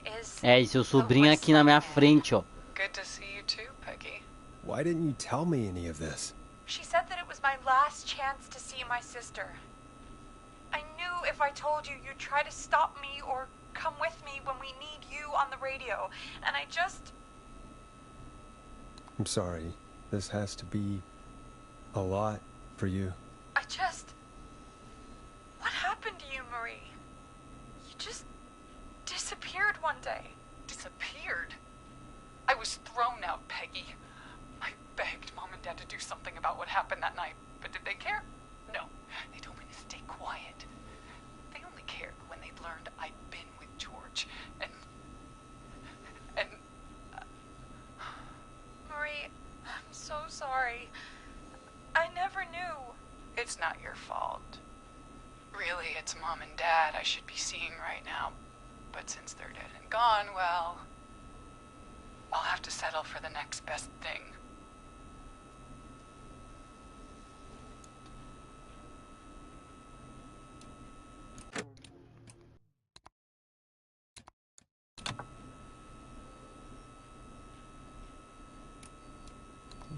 is... É, e seu sobrinho aqui na minha frente, ó. Good to see you too, Peggy. Why didn't you tell me any of this? She said that it was my last chance to see my sister. I knew if I told you, you'd try to stop me or come with me when we need you on the radio. And I just... I'm sorry. This has to be a lot for you. What happened to you, Marie? You just disappeared one day. Disappeared? I was thrown out, Peggy. I begged Mom and Dad to do something about what happened that night, but did they care? No. They told me to stay quiet. They only cared when they'd learned I'd been with George, and... Marie, I'm so sorry. I never knew. It's not your fault. Really, it's Mom and Dad I should be seeing right now. But since they're dead and gone, well... I'll have to settle for the next best thing.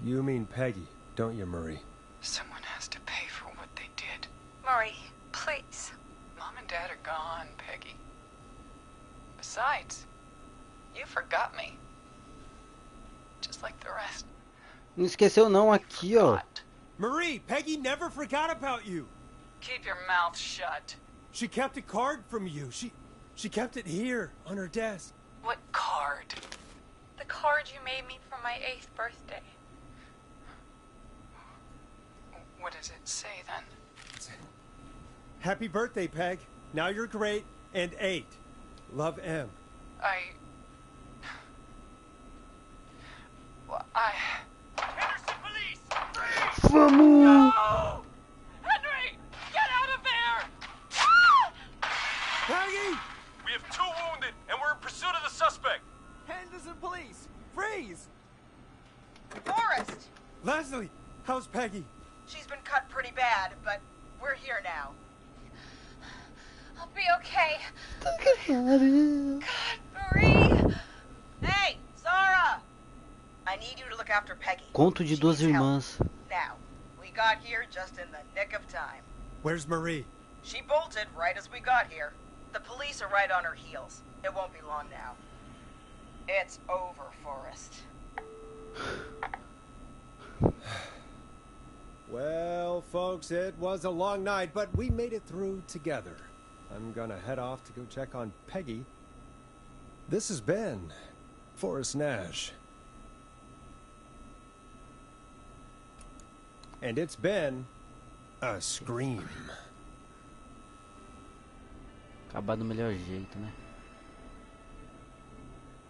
You mean Peggy, don't you, Marie? Someone has to pay for what they did. Marie, please. Mom and Dad are gone, Peggy. Besides, you forgot me. Just like the rest. Não esqueceu não, aqui, ó. Forgot. Marie, Peggy never forgot about you. Keep your mouth shut. She kept a card from you. She kept it here on her desk. What card? The card you made me for my 8th birthday. What does it say then? Happy birthday, Peg. Now you're great and 8. Love, M. Henderson police! Vamos! No! Henry! Get out of there! Peggy! We have 2 wounded, and we're in pursuit of the suspect. Henderson police! Freeze! Forrest! Leslie, how's Peggy? She's been cut pretty bad, but we're here now. I'll be okay. God, Marie! Hey, Zara! I need you to look after Peggy. Conto de She duas needs help. irmãs. Now, we got here just in the nick of time. Where's Marie? She bolted right as we got here. The police are right on her heels. It won't be long now. It's over, Forrest. Well, folks, it was a long night, but we made it through together. I'm gonna head off to go check on Peggy. This is Ben, Forrest Nash. And it's been a scream. Acabar do melhor jeito, né?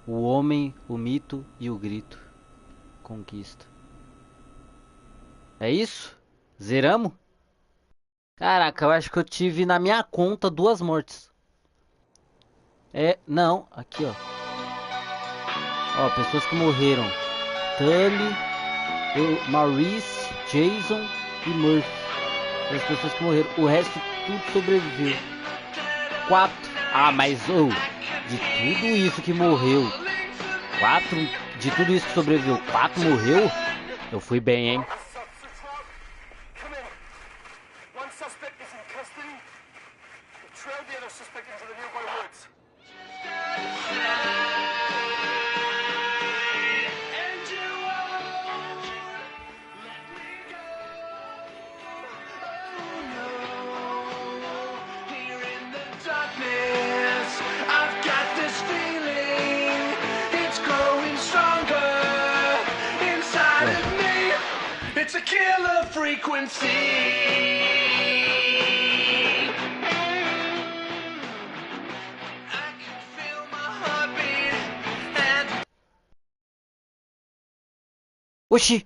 O homem, o mito e o grito. Conquista. É isso? Zeramos? Caraca, eu acho que eu tive na minha conta 2 mortes. Não, aqui ó. Ó, pessoas que morreram. Tully, Maurice, Jason e Murphy. As pessoas que morreram. O resto tudo sobreviveu. 4. Ah, mas de tudo isso que morreu, 4. De tudo isso que sobreviveu, 4 morreu. Eu fui bem, hein? It's a killer frequency. I can feel my heartbeat and... Oxi!